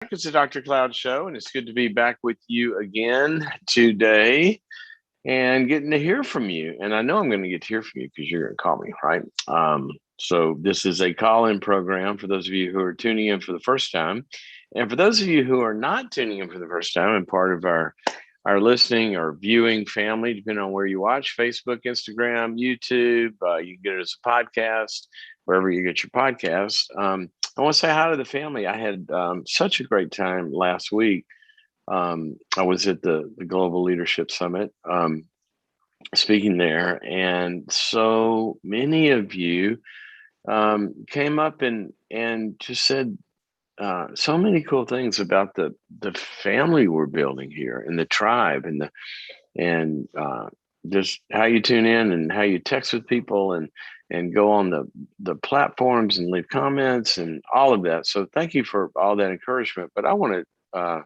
It's the Dr. Cloud Show, and it's good to be back with you again today and getting to hear from you. And I know I'm going to get to hear from you because you're going to call me, right? So this is a call-in program for those of you who are tuning in for the first time. And for those of you who are not tuning in for the first time and part of our listening or viewing family, depending on where you watch, Facebook, Instagram, YouTube, you can get it as a podcast, wherever you get your podcast. I want to say hi to the family. I had such a great time last week. I was at the Global Leadership Summit speaking there, and so many of you came up and just said so many cool things about the family we're building here and the tribe and just how you tune in and how you text with people and go on the platforms and leave comments and all of that. So thank you for all that encouragement. But I want to I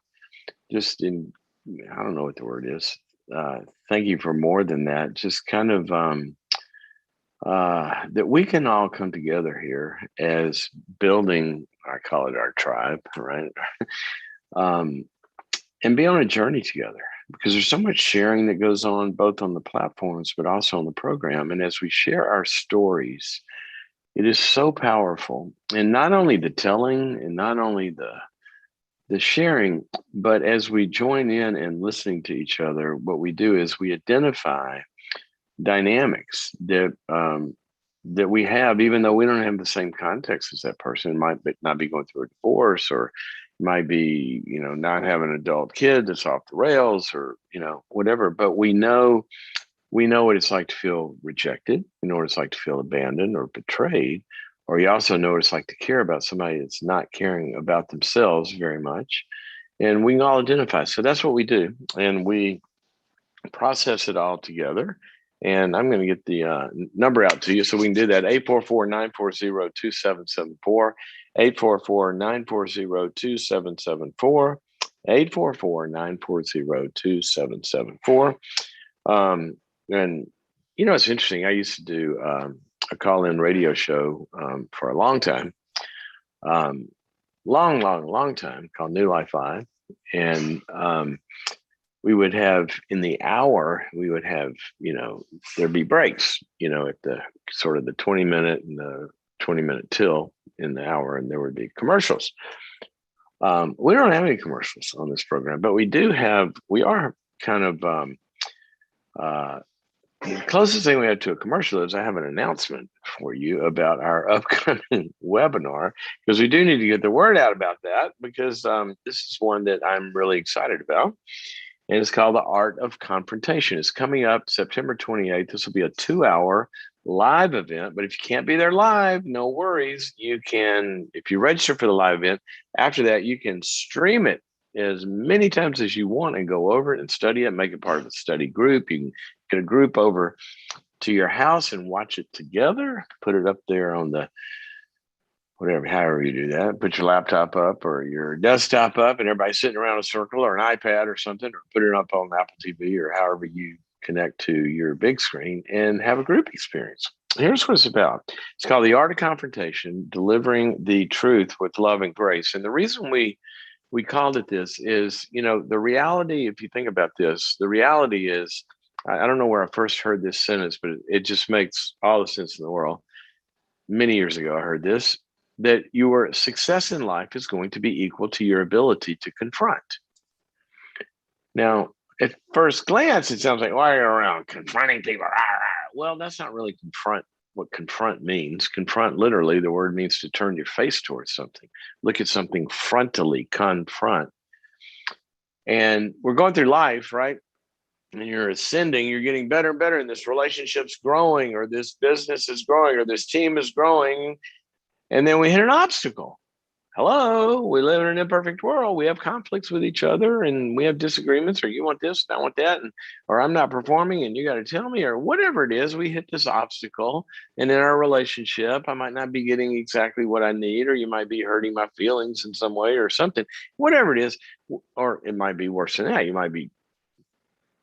don't know what the word is. Thank you for more than that. Just kind of that we can all come together here as building, I call it our tribe, right? And be on a journey together, because there's so much sharing that goes on both on the platforms, but also on the program. And as we share our stories, it is so powerful. And not only the telling and not only the sharing, but as we join in and listening to each other, what we do is we identify dynamics that we have, even though we don't have the same context as that person. It might not be going through a divorce, or might be, not have an adult kid that's off the rails, or, whatever. But we know what it's like to feel rejected. We know what it's like to feel abandoned or betrayed. Or you also know what it's like to care about somebody that's not caring about themselves very much. And we can all identify. So that's what we do. And we process it all together. And I'm going to get the number out to you so we can do that. 844-940-2774. 844-940-2774. 844-940-2774. And, it's interesting. I used to do a call-in radio show for a long time. Long time, called New Life Live. And we would have, in the hour, there'd be breaks, at the sort of the 20-minute and the 20-minute till in the hour, and there would be commercials. We don't have any commercials on this program, but we are kind of, the closest thing we have to a commercial is I have an announcement for you about our upcoming webinar, because we do need to get the word out about that, because this is one that I'm really excited about. And it's called The Art of Confrontation. It's coming up September 28th. This will be a 2-hour live event. But if you can't be there live, no worries. You can, if you register for the live event, after that, you can stream it as many times as you want and go over it and study it, make it part of a study group. You can get a group over to your house and watch it together, put it up there on the however you do that, put your laptop up or your desktop up and everybody sitting around a circle, or an iPad or something, or put it up on Apple TV or however you connect to your big screen and have a group experience. Here's what it's about. It's called The Art of Confrontation, Delivering the Truth with Love and Grace. And the reason we called it this is, the reality, if you think about this, the reality is, I don't know where I first heard this sentence, but it just makes all the sense in the world. Many years ago, I heard this, that your success in life is going to be equal to your ability to confront. Now, at first glance, it sounds like, why are you around confronting people? Well, that's not really what confront means. Confront, literally, the word means to turn your face towards something. Look at something frontally, confront. And we're going through life, right? And you're ascending, you're getting better and better, and this relationship's growing, or this business is growing, or this team is growing. And then we hit an obstacle. Hello, we live in an imperfect world. We have conflicts with each other, and we have disagreements, or you want this, and I want that, or I'm not performing and you got to tell me, or whatever it is. We hit this obstacle, and in our relationship, I might not be getting exactly what I need, or you might be hurting my feelings in some way or something, whatever it is. Or it might be worse than that. You might be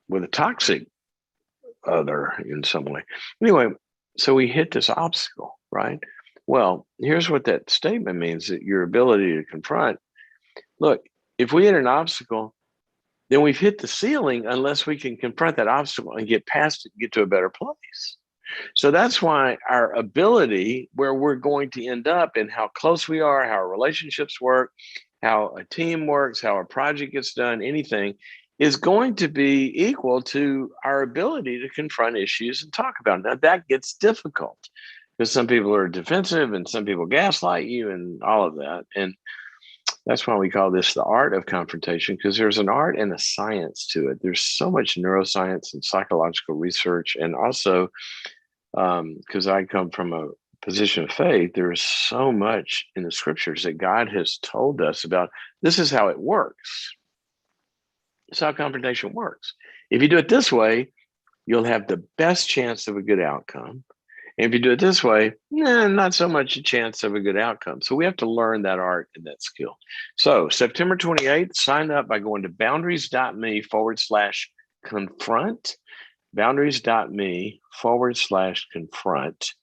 with a toxic other in some way. Anyway, so we hit this obstacle, right? Well, here's what that statement means, that your ability to confront Look, if we hit an obstacle, then we've hit the ceiling unless we can confront that obstacle and get past it, get to a better place. So that's why our ability, where we're going to end up, and how close we are, how our relationships work, how a team works, how a project gets done, anything is going to be equal to our ability to confront issues and talk about it. Now that gets difficult because some people are defensive and some people gaslight you and all of that. And that's why we call this the art of confrontation, because there's an art and a science to it. There's so much neuroscience and psychological research, and also because I come from a position of faith, there is so much in the scriptures that God has told us about. This is how it works. This is how confrontation works. If you do it this way, you'll have the best chance of a good outcome. And if you do it this way, not so much a chance of a good outcome. So we have to learn that art and that skill. So September 28th, sign up by going to boundaries.me/confront, boundaries.me/confront,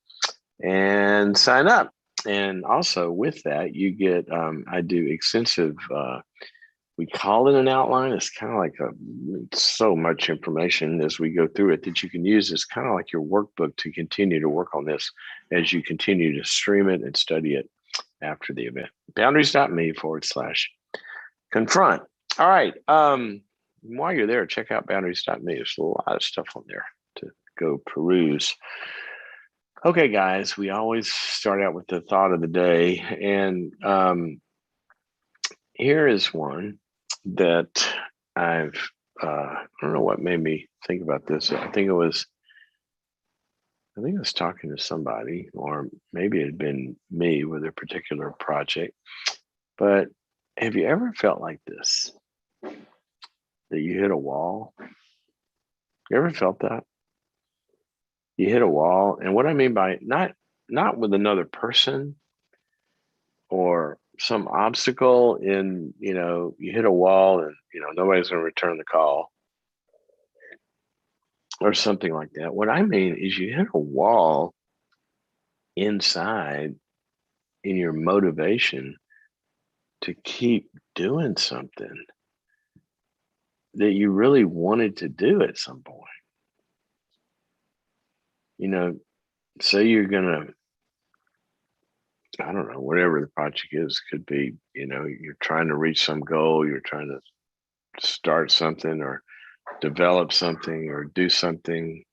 and sign up. And also with that, you get, I do extensive, we call it an outline. It's kind of like so much information as we go through it that you can use. It's kind of like your workbook to continue to work on this as you continue to stream it and study it after the event. Boundaries.me/confront. All right. While you're there, check out boundaries.me. There's a lot of stuff on there to go peruse. Okay, guys, we always start out with the thought of the day. And here is one that I don't know what made me think about this. I think it was talking to somebody, or maybe it had been me with a particular project. But have you ever felt like this? That you hit a wall? You ever felt that? You hit a wall, and what I mean by not with another person or some obstacle in, you hit a wall and nobody's going to return the call or something like that. What I mean is you hit a wall inside in your motivation to keep doing something that you really wanted to do at some point. Say you're gonna, I don't know, whatever the project is, could be, you're trying to reach some goal, you're trying to start something or develop something or do something,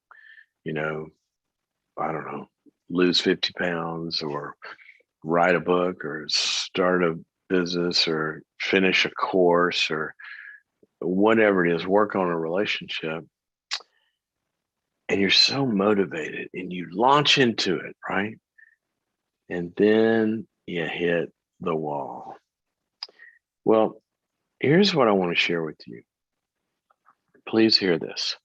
I don't know, lose 50 pounds or write a book or start a business or finish a course or whatever it is, work on a relationship. And you're so motivated and you launch into it, right? And then you hit the wall. Well, here's what I want to share with you. Please hear this.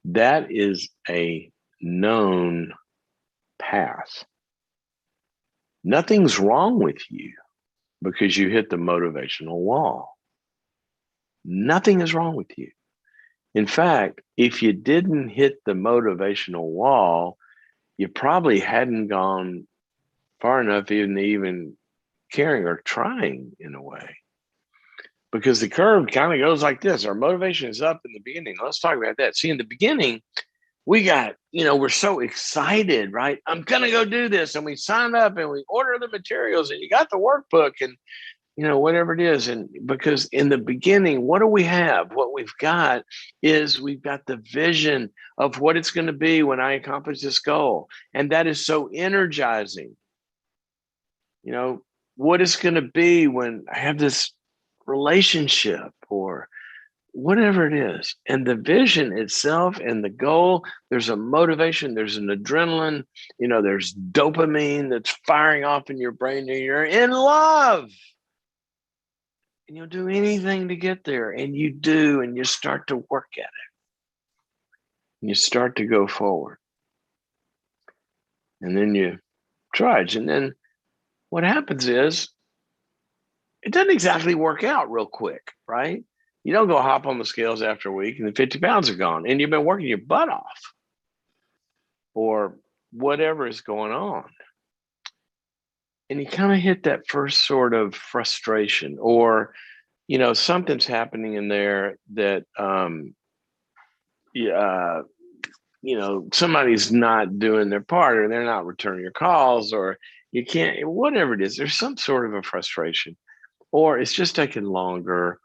That is a known path. Nothing's wrong with you because you hit the motivational wall. Nothing is wrong with you. In fact, if you didn't hit the motivational wall, you probably hadn't gone far enough even caring or trying in a way. Because the curve kind of goes like this. Our motivation is up in the beginning. Let's talk about that. See, in the beginning, we got, we're so excited, right? I'm going to go do this. And we sign up and we order the materials and you got the workbook and, whatever it is. And because in the beginning, what do we have? What we've got is we've got the vision of what it's going to be when I accomplish this goal. And that is so energizing. What it's going to be when I have this relationship or whatever it is. And the vision itself and the goal, there's a motivation, there's an adrenaline, there's dopamine that's firing off in your brain, and you're in love. And you'll do anything to get there. And you do, and you start to work at it. And you start to go forward. And then you trudge. And then what happens is it doesn't exactly work out real quick, right? You don't go hop on the scales after a week and the 50 pounds are gone and you've been working your butt off or whatever is going on. and you kind of hit that first sort of frustration, or something's happening in there that yeah, somebody's not doing their part, or they're not returning your calls, or you can't, whatever it is, there's some sort of a frustration, or it's just taking longer,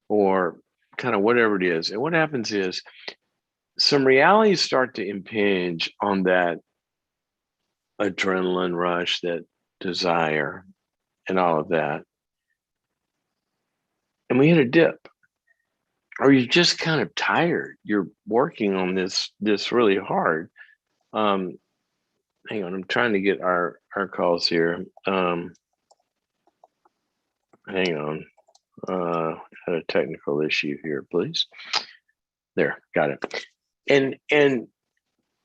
or kind of whatever it is. And what happens is some realities start to impinge on that adrenaline rush, that desire, and all of that. And we hit a dip, or you're just kind of tired. You're working on this really hard. Um, Hang on, I'm trying to get our calls here. Hang on. Had a technical issue here, please. There, got it. And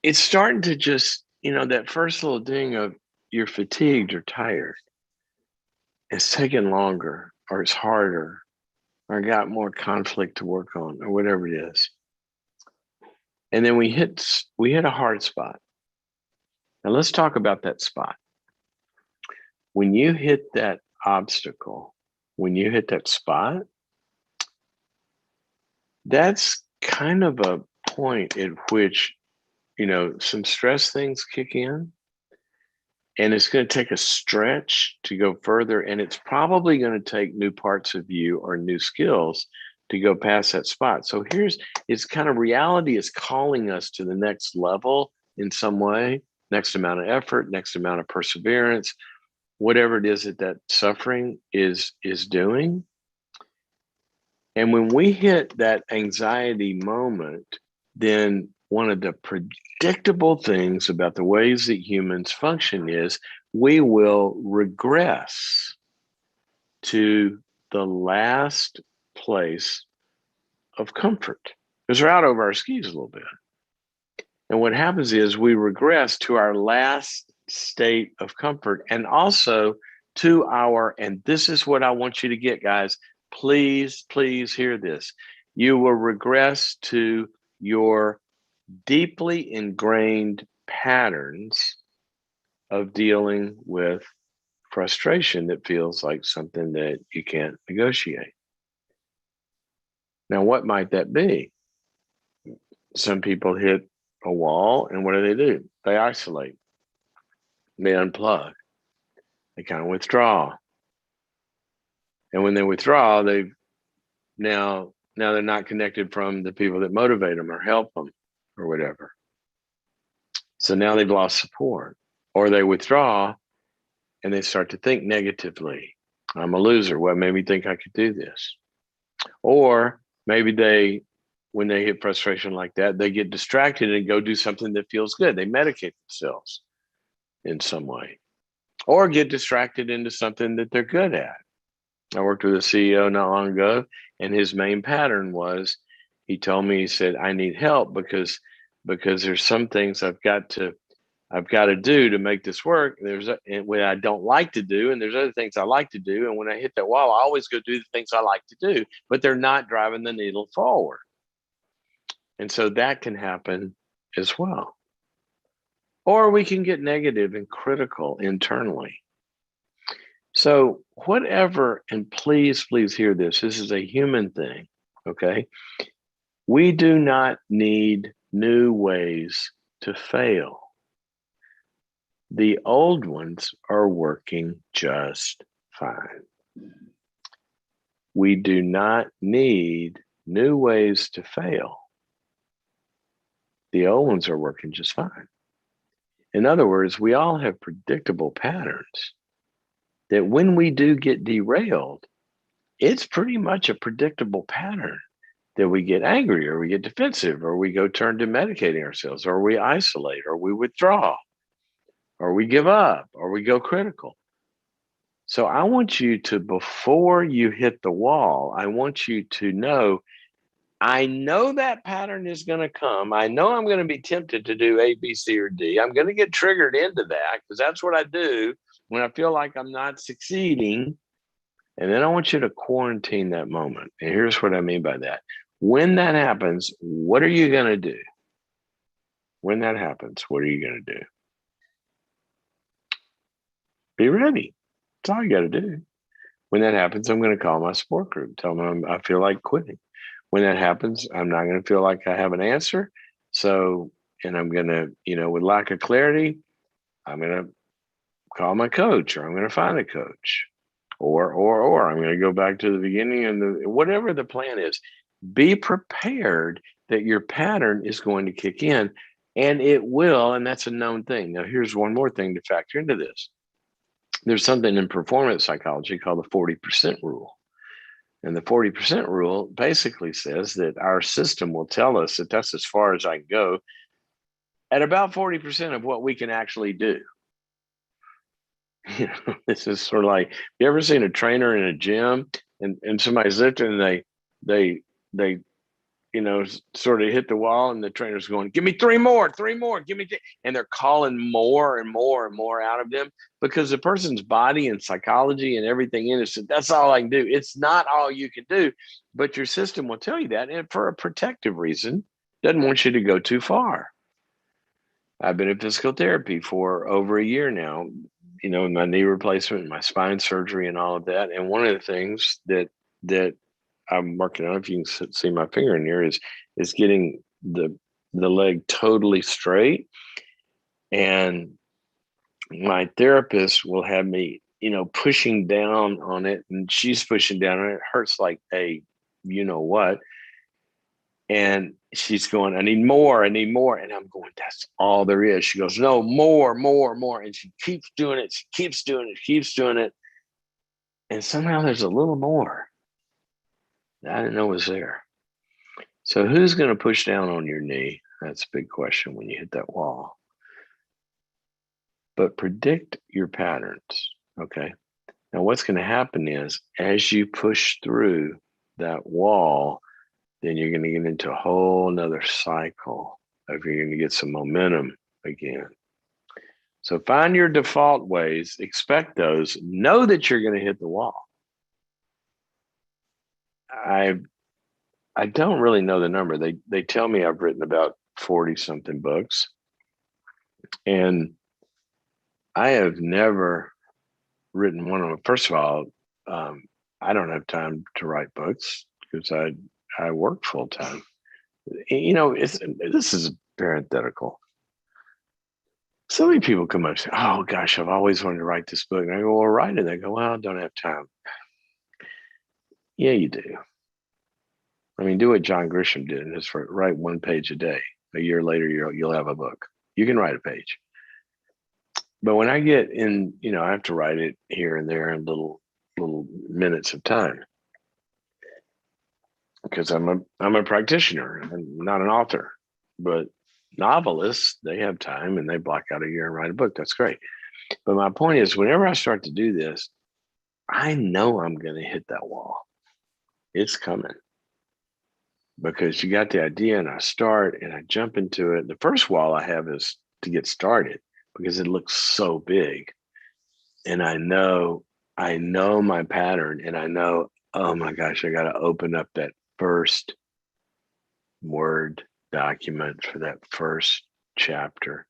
it's starting to just, that first little ding of you're fatigued or tired. It's taking longer, or it's harder, or got more conflict to work on, or whatever it is. And then we hit a hard spot. Now let's talk about that spot. When you hit that obstacle, when you hit that spot, that's kind of a point at which, some stress things kick in, and it's going to take a stretch to go further. And it's probably going to take new parts of you or new skills to go past that spot. So it's kind of, reality is calling us to the next level in some way, next amount of effort, next amount of perseverance, whatever it is that suffering is doing. And when we hit that anxiety moment, then one of the predictable things about the ways that humans function is we will regress to the last place of comfort, because we're out over our skis a little bit. And what happens is we regress to our last state of comfort, and also to and this is what I want you to get, guys. Please hear this. You will regress to your deeply ingrained patterns of dealing with frustration that feels like something that you can't negotiate. Now, what might that be? Some people hit a wall, and what do? They isolate. They unplug. They kind of withdraw. And when they withdraw, now they're not connected from the people that motivate them or help them or whatever. So now they've lost support, or they withdraw and they start to think negatively. I'm a loser. What made me think I could do this? Or maybe when they hit frustration like that, they get distracted and go do something that feels good. They medicate themselves in some way, or get distracted into something that they're good at. I worked with a CEO not long ago, and his main pattern was, he told me, he said, I need help because there's some things I've got to do to make this work. And what I don't like to do, and there's other things I like to do. And when I hit that wall, I always go do the things I like to do, but they're not driving the needle forward. And so that can happen as well. Or we can get negative and critical internally. So whatever, and please hear this. This is a human thing, okay? We do not need new ways to fail. The old ones are working just fine. We do not need new ways to fail. The old ones are working just fine. In other words, we all have predictable patterns that when we do get derailed, it's pretty much a predictable pattern that we get angry, or we get defensive, or we go turn to medicating ourselves, or we isolate, or we withdraw, or we give up, or we go critical. So I want you to, before you hit the wall, I want you to know, I know that pattern is going to come. I know I'm going to be tempted to do A, B, C, or D. I'm going to get triggered into that, because that's what I do when I feel like I'm not succeeding. And then I want you to quarantine that moment. And here's what I mean by that. When that happens, what are you going to do? When that happens, what are you going to do? Be ready. That's all you got to do. When that happens, I'm going to call my support group, tell them I feel like quitting. When that happens, I'm not going to feel like I have an answer. So, and I'm going to, with lack of clarity, I'm going to call my coach, or I'm going to find a coach, or I'm going to go back to the beginning and whatever the plan is. Be prepared that your pattern is going to kick in, and it will, and that's a known thing. Now, here's one more thing to factor into this. There's something in performance psychology called the 40% rule. And the 40% rule basically says that our system will tell us that that's as far as I can go at about 40% of what we can actually do. This is sort of like, you ever seen a trainer in a gym and somebody's lifting and they sort of hit the wall, and the trainer's going, give me three more, give me and they're calling more and more and more out of them, because the person's body and psychology and everything in it said, that's all I can do. It's not all you can do, but your system will tell you that, and for a protective reason, doesn't want you to go too far. I've been in physical therapy for over a year now, my knee replacement, my spine surgery, and all of that. And one of the things that I'm working on, if you can see my finger in here, is getting the leg totally straight. And my therapist will have me, pushing down on it, and she's pushing down on it. It hurts like a, what. And she's going, I need more. And I'm going, that's all there is. She goes, no, more. And she keeps doing it. She keeps doing it. And somehow there's a little more that I didn't know was there. So who's going to push down on your knee? That's a big question when you hit that wall. But predict your patterns. Okay. Now what's going to happen is, as you push through that wall, then you're going to get into a whole nother cycle of, you're going to get some momentum again. So find your default ways, expect those, know that you're going to hit the wall. I don't really know the number. They tell me I've written about 40 something books, and I have never written one of them. First of all, I don't have time to write books because I work full time. This is parenthetical. So many people come up and say, oh gosh, I've always wanted to write this book. And I go, well, write it. They go, well, I don't have time. Yeah, you do. I mean, do what John Grisham did, and just write one page a day. A year later, you'll have a book. You can write a page. But when I get in, I have to write it here and there in little minutes of time, because I'm a practitioner. I'm not an author, but novelists, they have time and they block out a year and write a book. That's great. But my point is, whenever I start to do this, I know I'm going to hit that wall. It's coming, because you got the idea, and I start and I jump into it. The first wall I have is to get started, because it looks so big. And I know my pattern, and I know, oh my gosh, I got to open up that first Word document for that first chapter.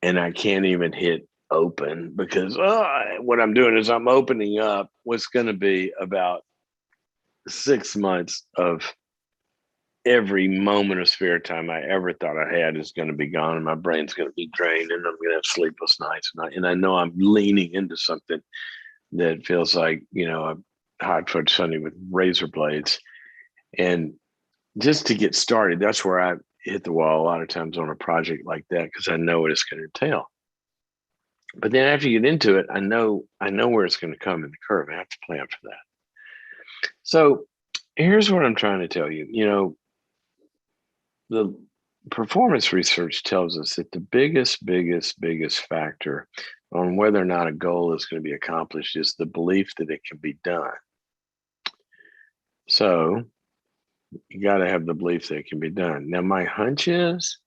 And I can't even hit open, because what I'm doing is I'm opening up what's going to be about 6 months of every moment of spare time I ever thought I had is going to be gone, and my brain's going to be drained, and I'm going to have sleepless nights. And I know I'm leaning into something that feels like, a hot foot Sunday with razor blades. And just to get started, that's where I hit the wall a lot of times on a project like that, because I know what it's going to entail. But then after you get into it, I know where it's going to come in the curve. I have to plan for that. So here's what I'm trying to tell you. The performance research tells us that the biggest factor on whether or not a goal is going to be accomplished is the belief that it can be done. So you got to have the belief that it can be done. Now, my hunch is,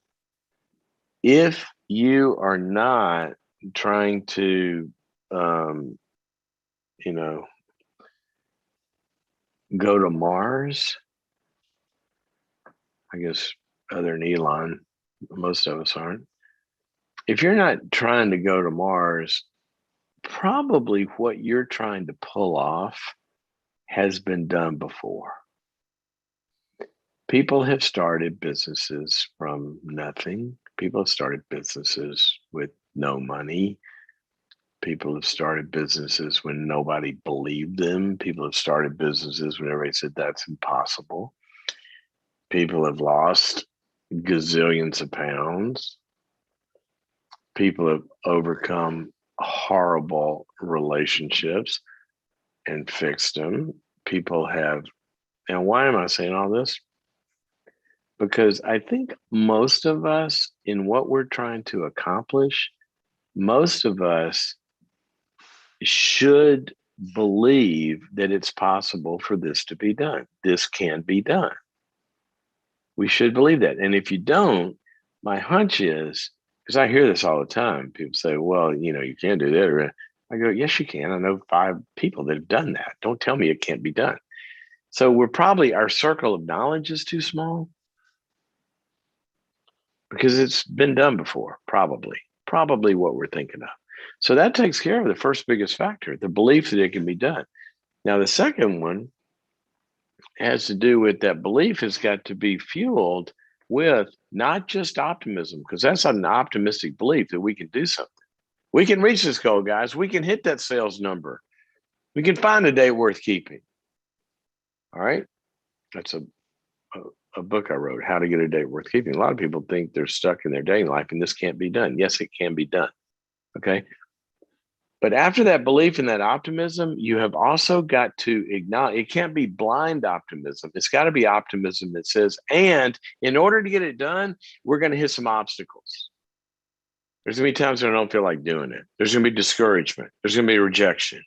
if you are not trying to, go to Mars, I guess other than Elon, most of us aren't. If you're not trying to go to Mars, probably what you're trying to pull off has been done before. People have started businesses from nothing. People have started businesses with no money. People have started businesses when nobody believed them. People have started businesses when everybody said that's impossible. People have lost gazillions of pounds. People have overcome horrible relationships and fixed them. People have, and why am I saying all this? Because I think most of us, in what we're trying to accomplish, most of us should believe that it's possible for this to be done. This can be done. We should believe that. And if you don't, my hunch is, because I hear this all the time, people say, well, you can't do that. I go, yes, you can. I know 5 people that have done that. Don't tell me it can't be done. So our circle of knowledge is too small because it's been done before, probably what we're thinking of. So that takes care of the first biggest factor, the belief that it can be done. Now, the second one has to do with that belief has got to be fueled with not just optimism, because that's an optimistic belief that we can do something. We can reach this goal, guys. We can hit that sales number. We can find a day worth keeping. All right. That's a book I wrote, How to Get a Date Worth Keeping. A lot of people think they're stuck in their dating life and this can't be done. Yes, it can be done. Okay. But after that belief in that optimism, you have also got to acknowledge it can't be blind optimism. It's got to be optimism that says, and in order to get it done, we're going to hit some obstacles. There's going to be times when I don't feel like doing it. There's going to be discouragement. There's going to be rejection.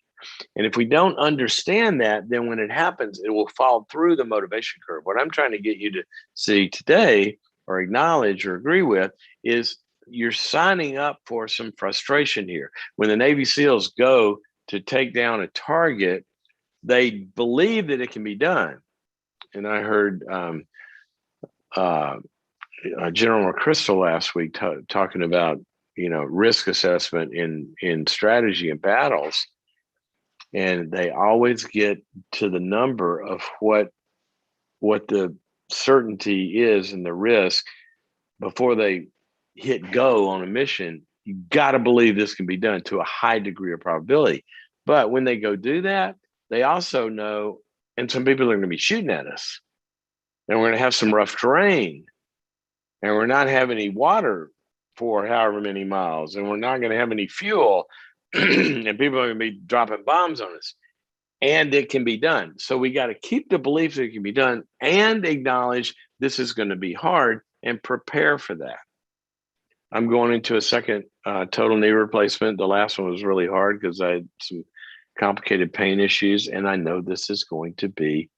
And if we don't understand that, then when it happens, it will fall through the motivation curve. What I'm trying to get you to see today or acknowledge or agree with is you're signing up for some frustration here. When the Navy SEALs go to take down a target, they believe that it can be done. And I heard General McChrystal last week talking about risk assessment in strategy and battles. And they always get to the number of what the certainty is and the risk before they hit go on a mission. You got to believe this can be done to a high degree of probability. But when they go do that, they also know, and some people are going to be shooting at us, and we're going to have some rough terrain, and we're not having any water for however many miles, and we're not going to have any fuel, and people are going to be dropping bombs on us. And it can be done. So we got to keep the belief that it can be done and acknowledge this is going to be hard and prepare for that. I'm going into a second total knee replacement. The last one was really hard because I had some complicated pain issues, and I know this is going to be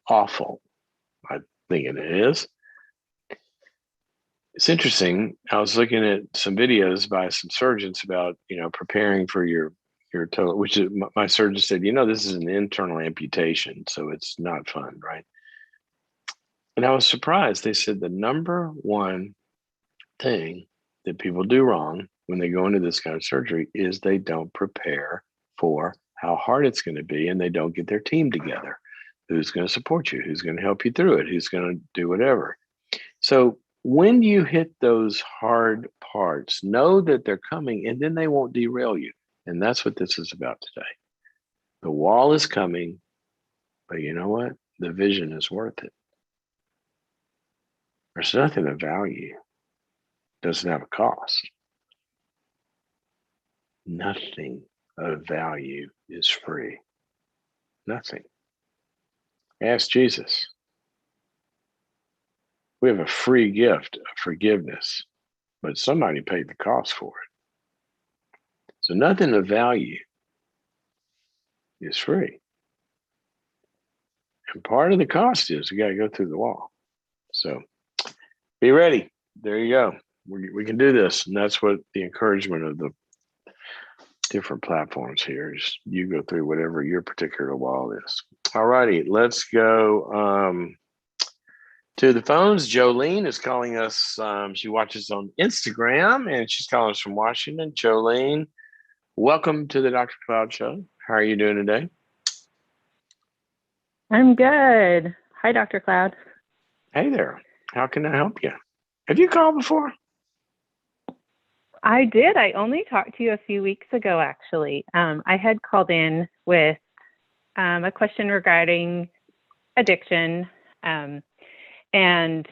awful. I think it is. It's interesting. I was looking at some videos by some surgeons about, preparing for your total, which is, my surgeon said, this is an internal amputation, so it's not fun, right? And I was surprised. They said the number one thing that people do wrong when they go into this kind of surgery is they don't prepare for how hard it's going to be, and they don't get their team together. Who's going to support you? Who's going to help you through it? Who's going to do whatever? So when you hit those hard parts, know that they're coming, and then they won't derail you. And that's what this is about today. The wall is coming, but you know what? The vision is worth it. There's nothing of value. It doesn't have a cost. Nothing of value is free. Nothing. Ask Jesus. We have a free gift of forgiveness, but somebody paid the cost for it. So nothing of value is free. And part of the cost is you got to go through the wall. So be ready. There you go. We can do this. And that's what the encouragement of the different platforms here is. You go through whatever your particular wall is. All righty. Let's go to the phones. Jolene is calling us. She watches on Instagram, and she's calling us from Washington. Jolene, Welcome to the Dr. Cloud Show. How are you doing today? I'm good. Hi, Dr. Cloud. Hey there. How can I help you? Have you called before? I did. I only talked to you a few weeks ago, actually. I had called in with a question regarding addiction. And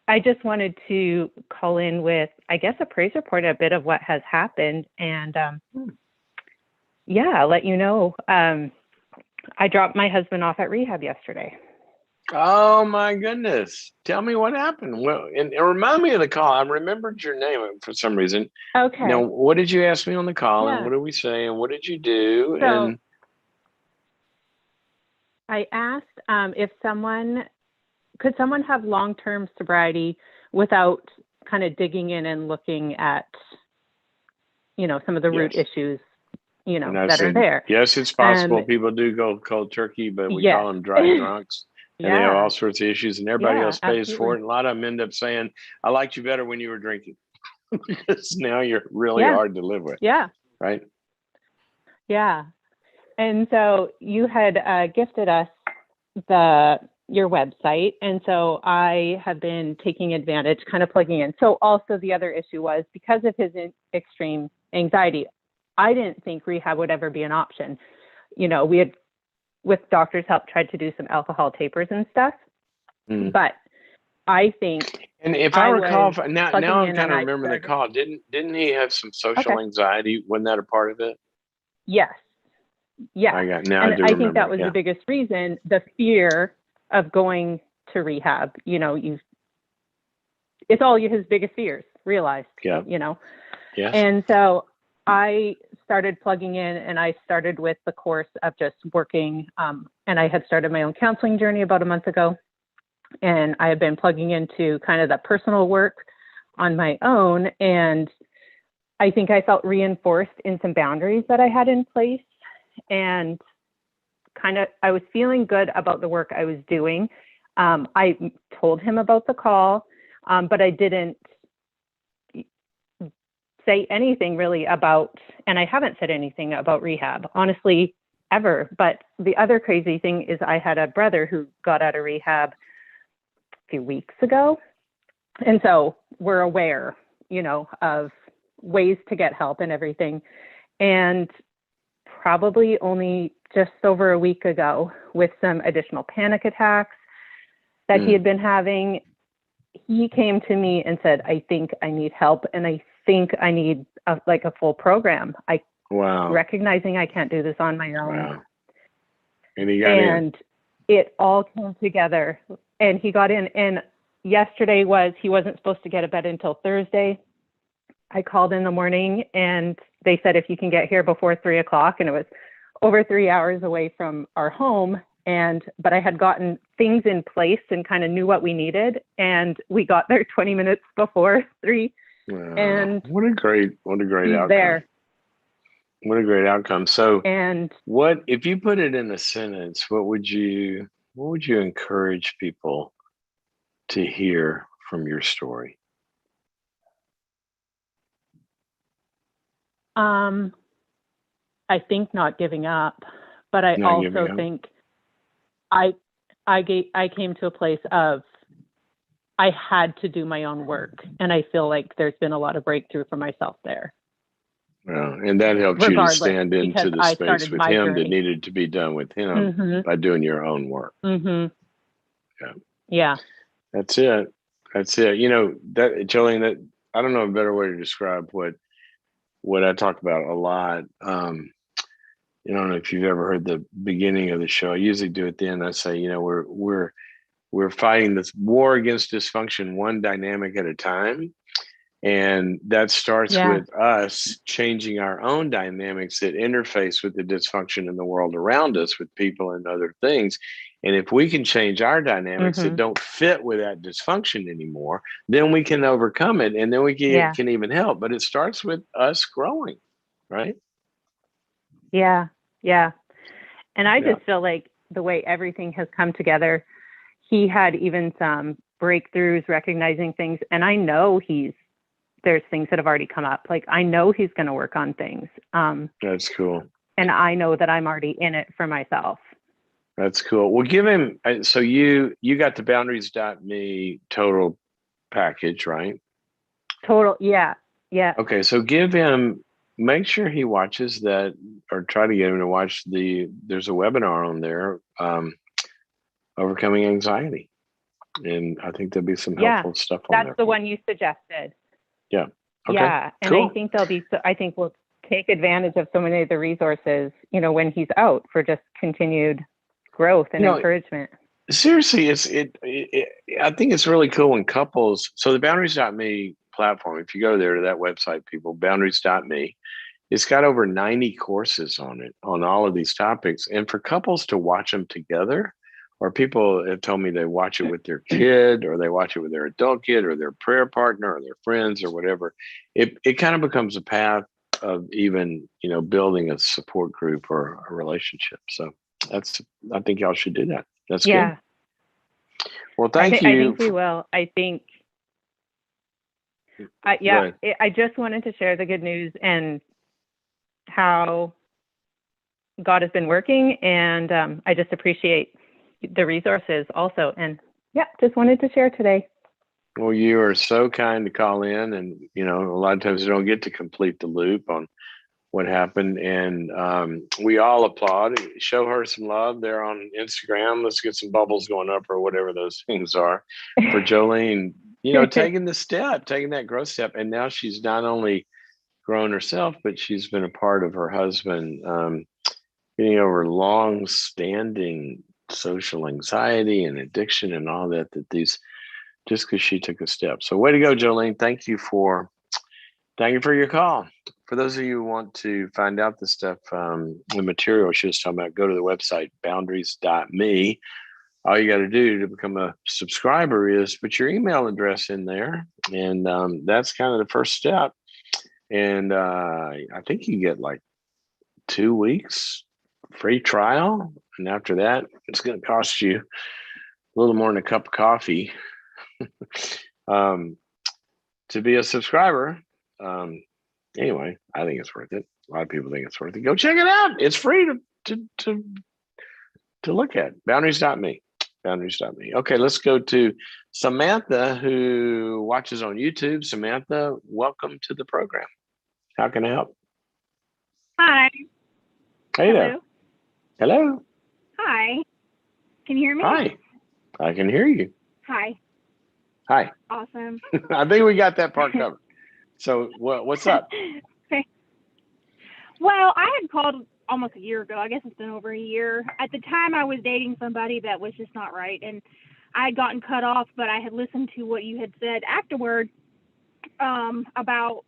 I just wanted to call in with, I guess, a praise report, a bit of what has happened. And yeah, let you know. I dropped my husband off at rehab yesterday. Oh my goodness. Tell me what happened. Well, and remind me of the call. I remembered your name for some reason. Now, Okay. what did you ask me on the call and Yeah. what did we say and what did you do? So And I asked if someone have long-term sobriety without kind of digging in and looking at, some of the root yes. issues, And I that are said, there. yes, it's Um, possible. People do go cold turkey, but we call yes. them dry drunks. And they have Yeah. all sorts of issues, and everybody Yeah, else pays for absolutely. it. And a lot of them end up saying, I liked you better when you were drinking because now you're really Yeah. hard to live with, Yeah. right? Yeah. And so you had gifted us the your website, and so I have been taking advantage, kind of plugging in. So also the other issue was because of his extreme anxiety, I didn't think rehab would ever be an option. We had, with doctors' help, tried to do some alcohol tapers and stuff, Mm. but I think And if I I recall, was now plugging I'm in kind and of I remember the started. call. Didn't he have some Okay. social anxiety? Wasn't that a part of it? Yes. Yes. Now I And do I think that remember. was the Yeah, biggest reason, the fear of going to rehab. It's all his biggest fears realized, yeah, yes. And so I started plugging in, and I started with the course of just working. And I had started my own counseling journey about a month ago. And I have been plugging into kind of the personal work on my own. And I think I felt reinforced in some boundaries that I had in place. And I was feeling good about the work I was doing. I told him about the call, but I didn't say anything really about, and I haven't said anything about rehab, honestly, ever. But the other crazy thing is I had a brother who got out of rehab a few weeks ago. And so we're aware, of ways to get help and everything. And probably only just over a week ago, with some additional panic attacks that he Mm. had been having, he came to me and said, I think I need help. And I think I need a full program. I Wow, recognizing I can't do this on my own. wow. And he got in. And it all came together, and he got in. And yesterday he wasn't supposed to get a bed until Thursday. I called in the morning and they said, if you can get here before 3 o'clock, and it was over 3 hours away from our home. But I had gotten things in place and kind of knew what we needed. And we got there 20 minutes before 3, and What a great he's outcome. there. What a great outcome. So, And what if you put it in a sentence? What would you encourage people to hear from your story? um, I think not giving up, but I Not giving also up. think I, I came to a place of, I had to do my own work. And I feel like there's been a lot of breakthrough for myself there, Well, and that helped you to regardless, stand because into the I space started with my him that journey. needed to be done with him Mm-hmm. by doing your own work. Mm-hmm. Yeah, Yeah. that's it. That's it. That, Jolene, that I don't know a better way to describe what I talk about a lot. I don't know if you've ever heard the beginning of the show. I usually do at the end. I say, we're fighting this war against dysfunction one dynamic at a time. And that starts Yeah. with us changing our own dynamics that interface with the dysfunction in the world around us, with people and other things. And if we can change our dynamics that Mm-hmm. don't fit with that dysfunction anymore, then we can overcome it, and then we can, Yeah. can even help. But it starts with us growing, right? Yeah. Yeah. And I Yeah. just feel like the way everything has come together, he had even some breakthroughs, recognizing things. And I know he's there's things that have already come up. Like, I know he's going to work on things. That's cool. And I know that I'm already in it for myself. That's cool. Well, give him, so you got the boundaries.me total package, right? Total. Yeah. Yeah. Okay. So make sure he watches that, or try to get him to watch there's a webinar on there, overcoming anxiety. And I think there'll be some helpful stuff on there. That's the one you suggested. Yeah. Okay. Yeah. And cool. I think we'll take advantage of so many of the resources, when he's out, for just continued growth and encouragement. Seriously, I think it's really cool when couples, so the boundaries.me platform, if you go there to that website, people, boundaries.me, it's got over 90 courses on it, on all of these topics. And for couples to watch them together, or people have told me they watch it with their kid, or they watch it with their adult kid, or their prayer partner, or their friends, or whatever, it kind of becomes a path of even, building a support group or a relationship. So I think y'all should do that. That's good. Well, thank you. I think we will. I think, I just wanted to share the good news and how God has been working. And I just appreciate the resources also. And just wanted to share today. Well, you are so kind to call in, and, a lot of times you don't get to complete the loop on what happened. And we all applaud. Show her some love there on Instagram. Let's get some bubbles going up, or whatever those things are, for Jolene, taking that growth step. And now she's not only grown herself, but she's been a part of her husband getting over long-standing social anxiety and addiction and all that just because she took a step. So way to go, Jolene. Thank you for your call. For those of you who want to find out the stuff, the material she was talking about, go to the website, boundaries.me. All you got to do to become a subscriber is put your email address in there. And that's kind of the first step. And I think you get like 2 weeks free trial. And after that, it's going to cost you a little more than a cup of coffee to be a subscriber. Anyway, I think it's worth it. A lot of people think it's worth it. Go check it out. It's free to look at. Boundaries.me. Boundaries.me. Okay, let's go to Samantha, who watches on YouTube. Samantha, welcome to the program. How can I help? Hi. Hey there. Hello. Hi. Can you hear me? Hi. I can hear you. Hi. Hi. Awesome. I think we got that part covered. So what's up? Okay. Well, I had called almost a year ago. I guess it's been over a year. At the time, I was dating somebody that was just not right, and I had gotten cut off, but I had listened to what you had said afterward about,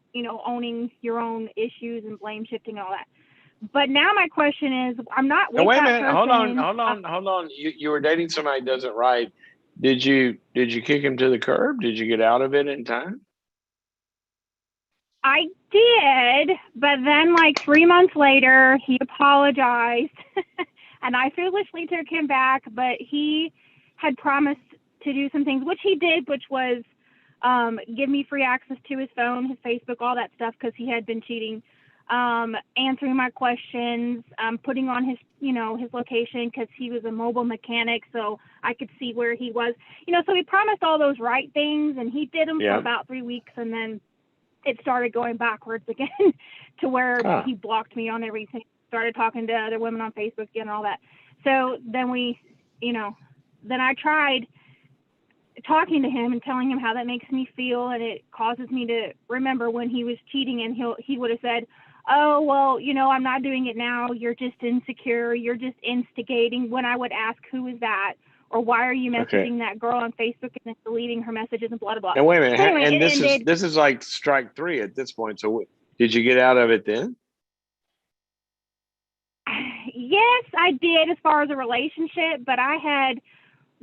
owning your own issues and blame shifting and all that. But now my question is, I'm not with wait a that minute. person. Hold on. You were dating somebody that doesn't right. Did you kick him to the curb? Did you get out of it in time? I did, but then like 3 months later, he apologized and I foolishly took him back, but he had promised to do some things, which he did, which was give me free access to his phone, his Facebook, all that stuff, because he had been cheating, answering my questions, putting on his location because he was a mobile mechanic, so I could see where he was. So he promised all those right things, and he did them for about 3 weeks, and then it started going backwards again to where he blocked me on everything, started talking to other women on Facebook again and all that. So then then I tried talking to him and telling him how that makes me feel, and it causes me to remember when he was cheating, and he would have said, oh, well, I'm not doing it now. You're just insecure. You're just instigating. When I would ask, who is that? Or why are you messaging that girl on Facebook and then deleting her messages and blah, blah, blah. And wait a minute. So anyway, and this is like strike 3 at this point. So did you get out of it then? Yes, I did, as far as a relationship, but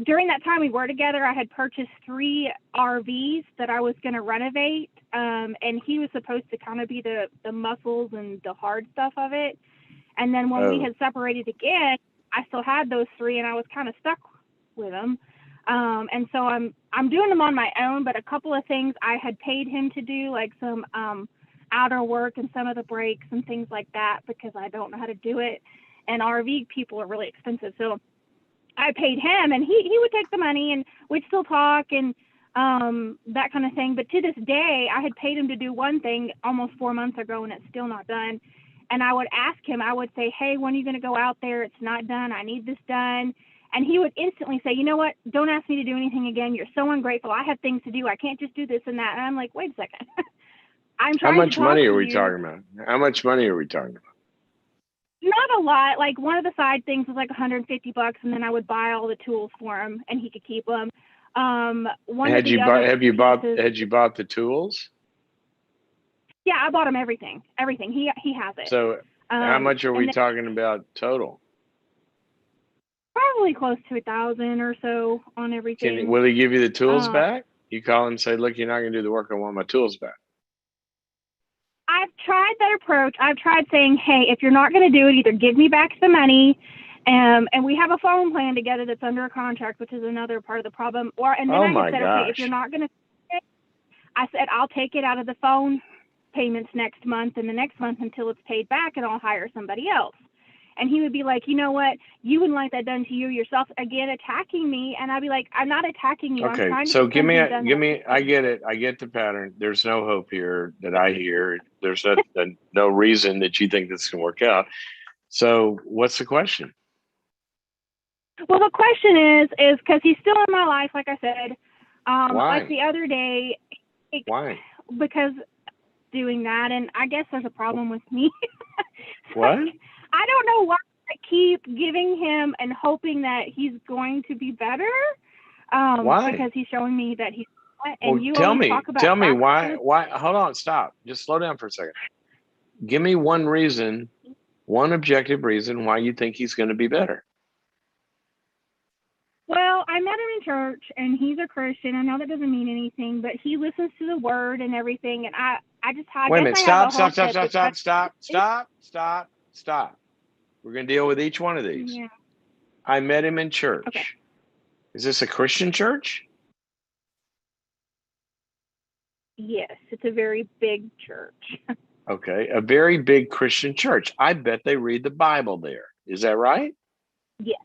during that time we were together, I had purchased 3 RVs that I was going to renovate, and he was supposed to kind of be the muscles and the hard stuff of it. And then when we had separated again, I still had those 3, and I was kind of stuck with them. And so I'm doing them on my own, but a couple of things I had paid him to do, like some outer work and some of the brakes and things like that, because I don't know how to do it. And RV people are really expensive. So I paid him, and he would take the money, and we'd still talk and that kind of thing. But to this day, I had paid him to do one thing almost 4 months ago, and it's still not done. And I would ask him, I would say, hey, when are you going to go out there? It's not done. I need this done. And he would instantly say, you know what? Don't ask me to do anything again. You're so ungrateful. I have things to do. I can't just do this and that. And I'm like, wait a second. I'm How trying much to talk money to are we you. talking about? How much money are we talking about? Not a lot. Like one of the side things was like $150, and then I would buy all the tools for him, and he could keep them. Had you bought the tools? Yeah, I bought him everything. Everything. He has it. So how much are we talking about total? Probably close to 1,000 or so on everything. Will he give you the tools back? You call and say, look, you're not going to do the work. I want my tools back. I've tried that approach. I've tried saying, hey, if you're not going to do it, either give me back the money, and we have a phone plan together that's under a contract, which is another part of the problem. And then I said, okay, if you're not going to, I said, I'll take it out of the phone payments next month and the next month until it's paid back, and I'll hire somebody else. And he would be like, you know what? You wouldn't like that done to you yourself. Again, attacking me. And I'd be like, I'm not attacking you. Okay, I'm trying to so give me, I get it. I get the pattern. There's no hope here that I hear. There's no reason that you think this can work out. So what's the question? Well, the question is because he's still in my life, like I said. Why? Like the other day. Why? Because doing that, and I guess there's a problem with me. What? I don't know why I keep giving him and hoping that he's going to be better. Why? Because he's showing me that he's. And well, you tell me why. Why? Hold on, stop. Just slow down for a second. Give me one reason, one objective reason why you think he's going to be better. Well, I met him in church, and he's a Christian. I know that doesn't mean anything, but he listens to the word and everything. And I just had. Wait a minute! Stop! We're going to deal with each one of these. Yeah. I met him in church. Okay. Is this a Christian church? Yes, it's a very big church. Okay, a very big Christian church. I bet they read the Bible there. Is that right? Yes.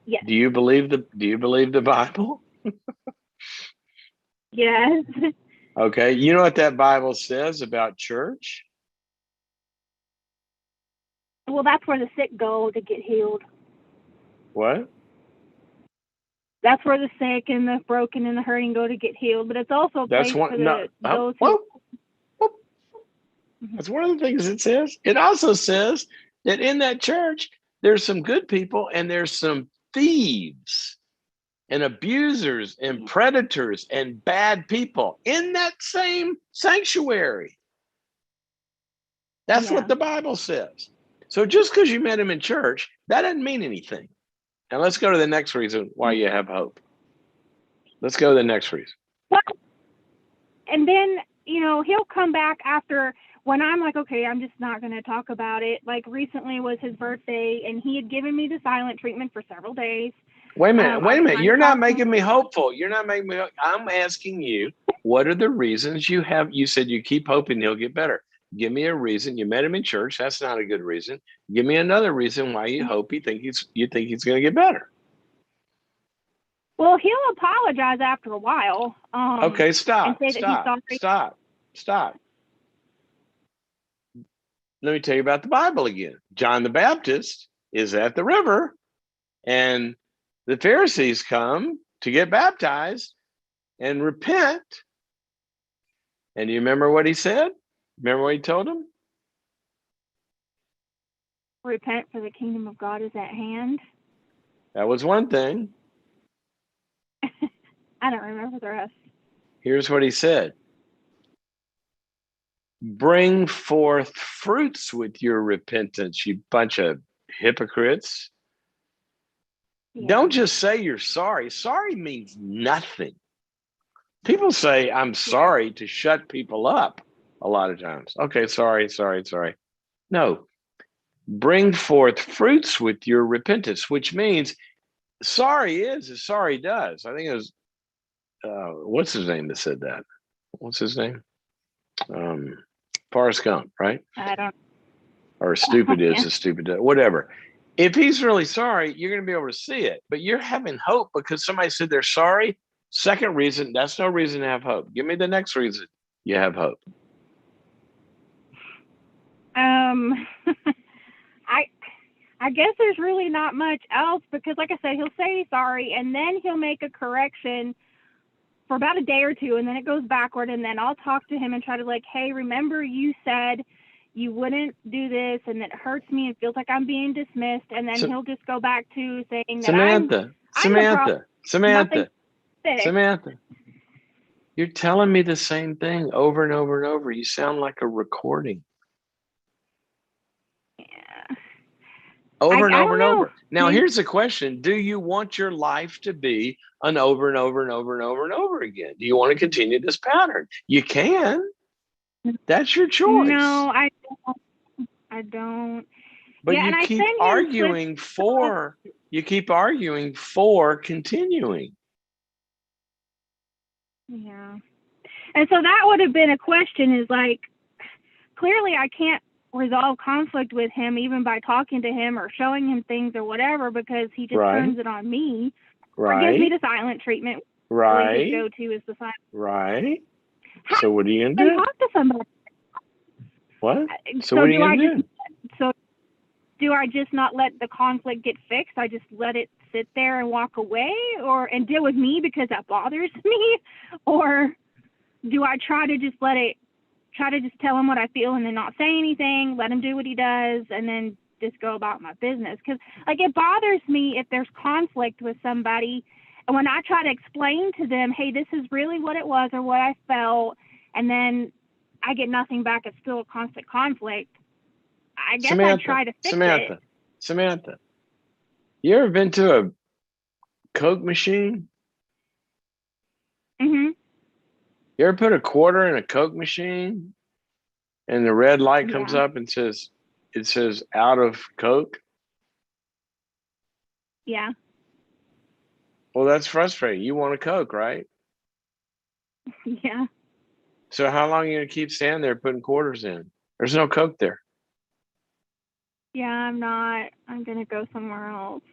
Yes. Do you believe the Bible? Yes. Okay. You know what that Bible says about church? Well, that's where the sick go to get healed. What? That's where the sick and the broken and the hurting go to get healed. But it's also a place for those who... That's one of the things it says. It also says that in that church, there's some good people and there's some thieves and abusers and predators and bad people in that same sanctuary. That's what the Bible says. So just because you met him in church, that doesn't mean anything. Now let's go to the next reason why you have hope. Let's go to the next reason. Well, and then, he'll come back after when I'm like, okay, I'm just not going to talk about it. Like recently was his birthday, and he had given me the silent treatment for several days. Wait a minute. You're not making me hopeful. You're not making me. I'm asking you, what are the reasons you have? You said you keep hoping he'll get better. Give me a reason. You met him in church. That's not a good reason. Give me another reason why you hope you think he's going to get better. Well, he'll apologize after a while. Okay, stop. Let me tell you about the Bible again. John the Baptist is at the river, and the Pharisees come to get baptized and repent. And do you remember what he said? Remember what he told them? Repent, for the kingdom of God is at hand. That was one thing. I don't remember the rest. Here's what he said. Bring forth fruits with your repentance, you bunch of hypocrites. Yeah. Don't just say you're sorry. Sorry means nothing. People say, I'm sorry to shut people up a lot of times. Okay, sorry. No. Bring forth fruits with your repentance, which means sorry is as sorry does. I think it was what's his name that said that? What's his name? Forrest Gump, right? I don't. Or stupid is Yeah. as stupid does. Whatever. If he's really sorry, you're going to be able to see it. But you're having hope because somebody said they're sorry. Second reason, that's no reason to have hope. Give me the next reason you have hope. I guess there's really not much else because, like I said, he'll say he's sorry and then he'll make a correction for about a day or two, and then it goes backward, and then I'll talk to him and try to like, hey, remember you said you wouldn't do this, and it hurts me. It feels like I'm being dismissed, and then he'll just go back to saying that I'm the problem. Nothing fixed. Samantha, you're telling me the same thing over and over and over. You sound like a recording. Yeah. Over and I over and don't know. over. Now, here's the question. Do you want your life to be an over and over and over and over and over again? Do you want to continue this pattern? You can. That's your choice. No, I don't. But Yeah, you and I keep sent him arguing for continuing. Yeah. And so that would have been a question, is like, clearly I can't resolve conflict with him even by talking to him or showing him things or whatever, because he just turns it on me. Or gives me the silent treatment. Right. His go-to is the silent. Right. How so what are you going to do? Talk to somebody. What? So what are you going to do? So do I just not let the conflict get fixed? I just let it sit there and walk away, and deal with me because that bothers me? Or do I try to just tell him what I feel and then not say anything, let him do what he does, and then just go about my business? Because like, it bothers me if there's conflict with somebody, and when I try to explain to them, hey, this is really what it was or what I felt, and then I get nothing back, it's still a constant conflict. I guess I try to fix it. Samantha, you ever been to a Coke machine? Mm-hmm. You ever put a quarter in a Coke machine and the red light comes up and it says out of Coke? Yeah. Well, that's frustrating. You want a Coke, right? Yeah. So how long are you going to keep standing there putting quarters in? There's no Coke there. Yeah, I'm not. I'm going to go somewhere else.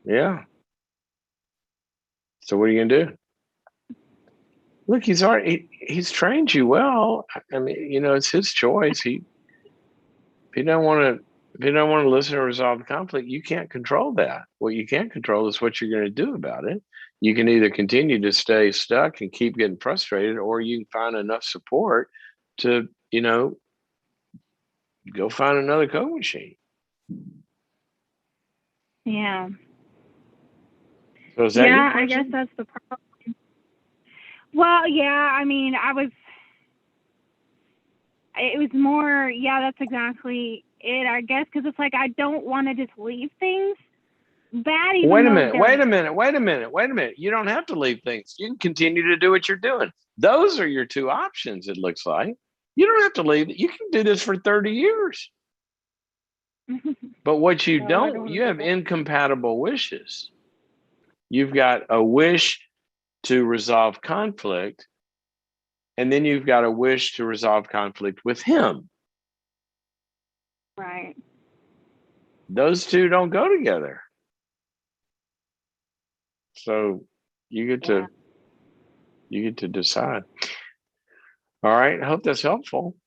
Yeah. So what are you going to do? Look, he's trained you well. I mean, it's his choice. If he don't want to listen or resolve the conflict, you can't control that. What you can't control is what you're going to do about it. You can either continue to stay stuck and keep getting frustrated, or you can find enough support to, go find another Coke machine. Yeah. So is that your question? I guess that's the problem. Well, yeah, I mean, it was more, that's exactly it, I guess, because it's like, I don't want to just leave things bad. Wait a minute. You don't have to leave things. You can continue to do what you're doing. Those are your two options, it looks like. You don't have to leave. You can do this for 30 years. But what you you have incompatible wishes. You've got a wish to resolve conflict, and then you've got a wish to resolve conflict with him. Right. Those two don't go together. So you get to decide. All right. I hope that's helpful.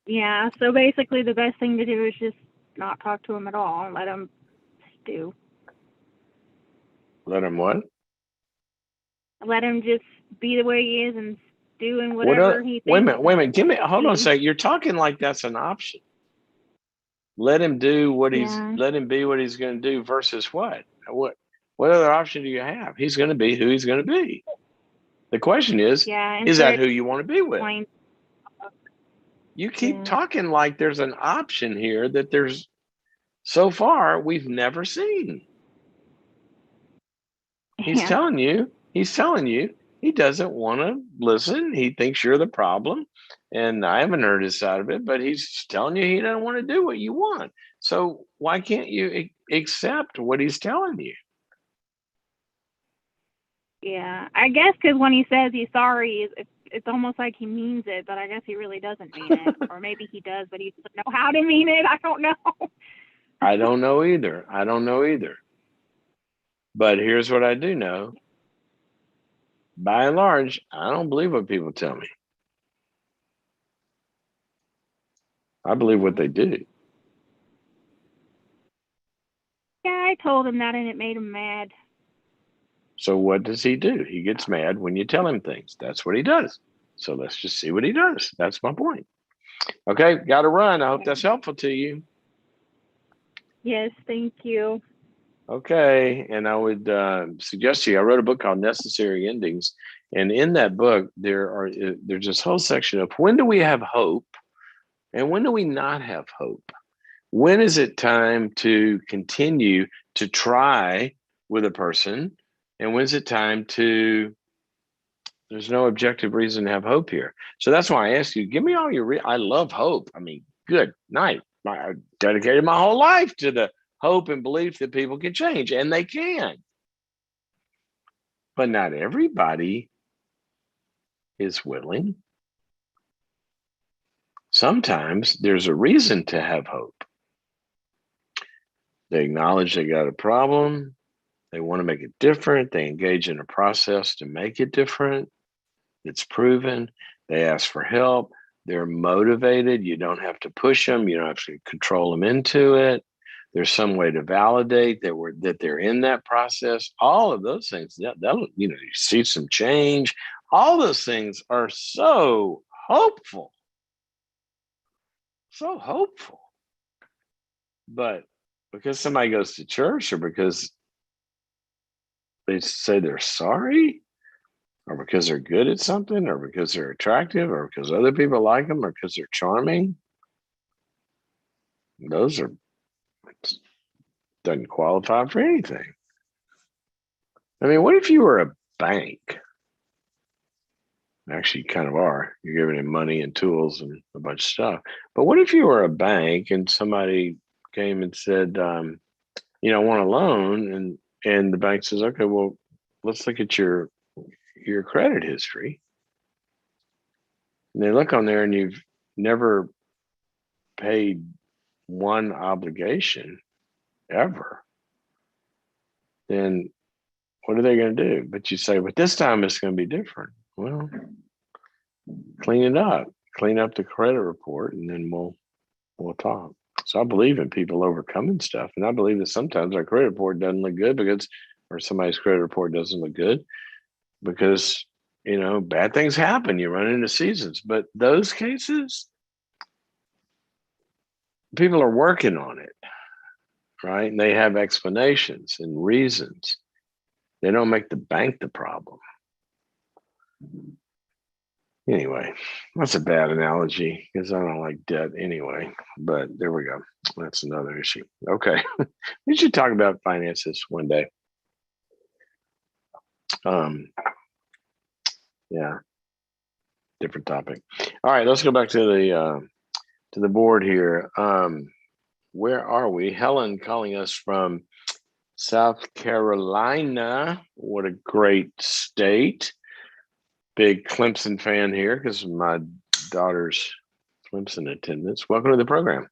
Yeah. So basically, the best thing to do is just not talk to him at all and let him stew. Let him what? Let him just be the way he is and doing whatever he thinks. Wait a minute. Hold on a second. You're talking like that's an option. Let him do what let him be what he's going to do versus what? What other option do you have? He's going to be who he's going to be. The question is that who you want to be with? You keep talking like there's an option here that so far we've never seen. He's telling you he doesn't want to listen. He thinks you're the problem. And I haven't heard his side of it, but he's telling you he doesn't want to do what you want. So why can't you accept what he's telling you? Yeah, I guess because when he says he's sorry, it's almost like he means it, but I guess he really doesn't mean it. Or maybe he does, but he doesn't know how to mean it. I don't know. I don't know either. I don't know either. But here's what I do know. By and large, I don't believe what people tell me. I believe what they do. Yeah, I told him that and it made him mad. So what does he do? He gets mad when you tell him things. That's what he does. So let's just see what he does. That's my point. Okay, got to run. I hope that's helpful to you. Yes, thank you. Okay, and I would suggest to you, I wrote a book called Necessary Endings. And in that book, there's this whole section of when do we have hope and when do we not have hope? When is it time to continue to try with a person? And when is it time to, there's no objective reason to have hope here. So that's why I asked you, give me all your, I love hope. I mean, good night. I dedicated my whole life to the hope and belief that people can change, and they can. But not everybody is willing. Sometimes there's a reason to have hope. They acknowledge they got a problem. They want to make it different. They engage in a process to make it different. It's proven. They ask for help. They're motivated. You don't have to push them. You don't have to control them into it. There's some way to validate that they're in that process. All of those things, that'll, you see some change. All those things are so hopeful. So hopeful. But because somebody goes to church or because they say they're sorry or because they're good at something or because they're attractive or because other people like them or because they're charming, those doesn't qualify for anything. I mean, what if you were a bank? Actually, you kind of are. You're giving him money and tools and a bunch of stuff. But what if you were a bank and somebody came and said, I want a loan, and the bank says, okay, well, let's look at your credit history. And they look on there and you've never paid one obligation ever. Then what are they going to do? But you say, but this time it's going to be different. Well, clean it up, clean up the credit report, and then we'll talk. So I believe in people overcoming stuff, and I believe that sometimes our credit report doesn't look good or somebody's credit report doesn't look good because bad things happen. You run into seasons, but those cases, people are working on it, right? And they have explanations and reasons. They don't make the bank the problem. Anyway, that's a bad analogy because I don't like debt anyway, but there we go. That's another issue. Okay. We should talk about finances one day. Yeah, different topic. All right, let's go back to the board here. Where are we? Helen calling us from South Carolina. What a great state. Big Clemson fan here because of my daughter's Clemson attendance. Welcome to the program.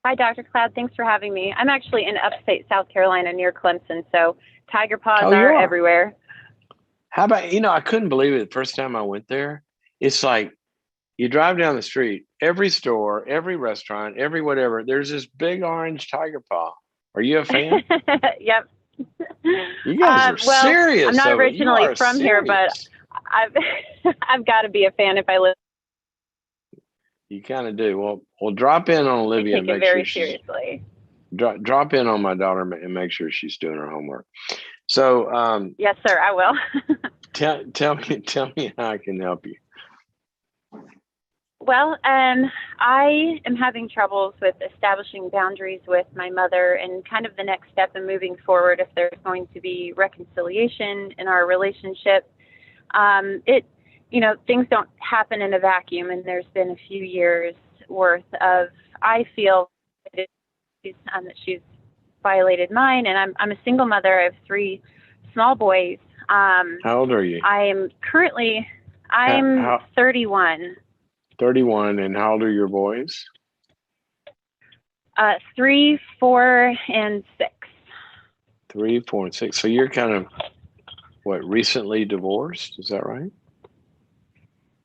Hi, Dr. Cloud. Thanks for having me. I'm actually in upstate South Carolina near Clemson, so tiger paws are everywhere. How about, I couldn't believe it the first time I went there. It's like you drive down the street, every store, every restaurant, every whatever, there's this big orange tiger paw. Are you a fan? Yep. You guys are serious. I'm not originally from here, but I've got to be a fan if I live. You kind of do. Well, drop in on Olivia and make sure seriously. Drop in on my daughter and make sure she's doing her homework. So, yes, sir, I will. tell me how I can help you. Well, I am having troubles with establishing boundaries with my mother and kind of the next step in moving forward if there's going to be reconciliation in our relationship. Things don't happen in a vacuum, and there's been a few years worth of, I feel, that she's violated mine, and I'm a single mother. I have 3 small boys. How old are you? I'm 31. 31. And how old are your boys? 3, 4, and 6. 3, 4, and 6. So you're kind of recently divorced? Is that right?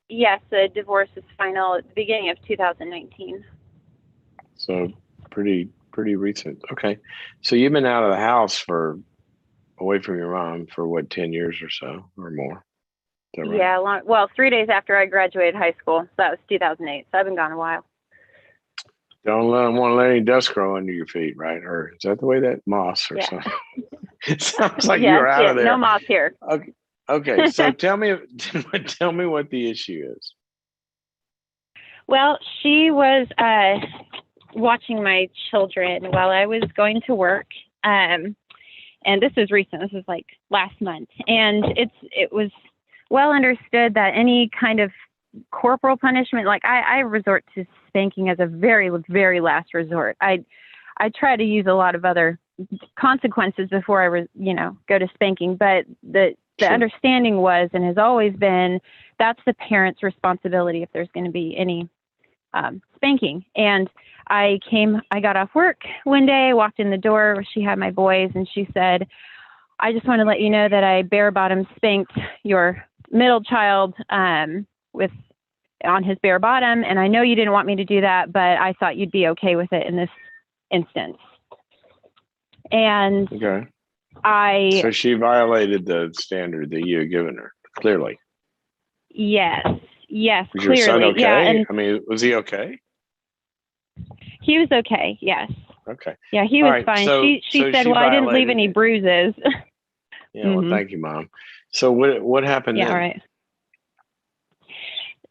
Yes, the divorce is final at the beginning of 2019. So pretty recent. Okay. So you've been out of the house away from your mom for 10 years or so or more. Is that right? Yeah, 3 days after I graduated high school. So that was 2008. So I've been gone a while. Don't want to let any dust grow under your feet, right? Or is that the way that moss or something? It sounds like you're out of there. No moss here. Okay. So tell me what the issue is. Well, she was watching my children while I was going to work. And this is recent. This is like last month. And it was well understood that any kind of corporal punishment, like I resort to spanking as a very, very last resort. I try to use a lot of other consequences before I go to spanking, but the Sure. understanding was and has always been that's the parent's responsibility if there's going to be any spanking. And I got off work one day, walked in the door where she had my boys, and she said, I just want to let you know that I bare bottom spanked your middle child on his bare bottom, and I know you didn't want me to do that, but I thought you'd be okay with it in this instance. And okay. So she violated the standard that you had given her, clearly. Yes, Was clearly. your son okay? Yeah, and I mean, was he okay? He was okay, yes. Okay. Yeah, he was fine. She said, well, I didn't leave any bruises. Yeah, well, thank you, Mom. So what happened then? Yeah, all right.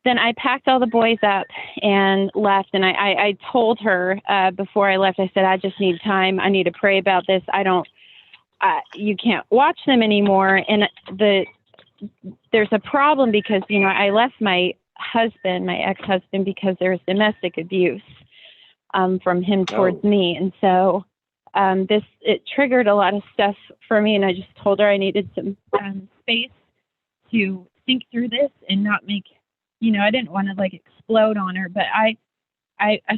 Then I packed all the boys up and left, and I told her before I left, I said, I just need time. I need to pray about this. You can't watch them anymore. And there's a problem because, I left my ex-husband, because there was domestic abuse from him towards me. And so it triggered a lot of stuff for me. And I just told her I needed some space to think through this and not make, I didn't want to explode on her, but I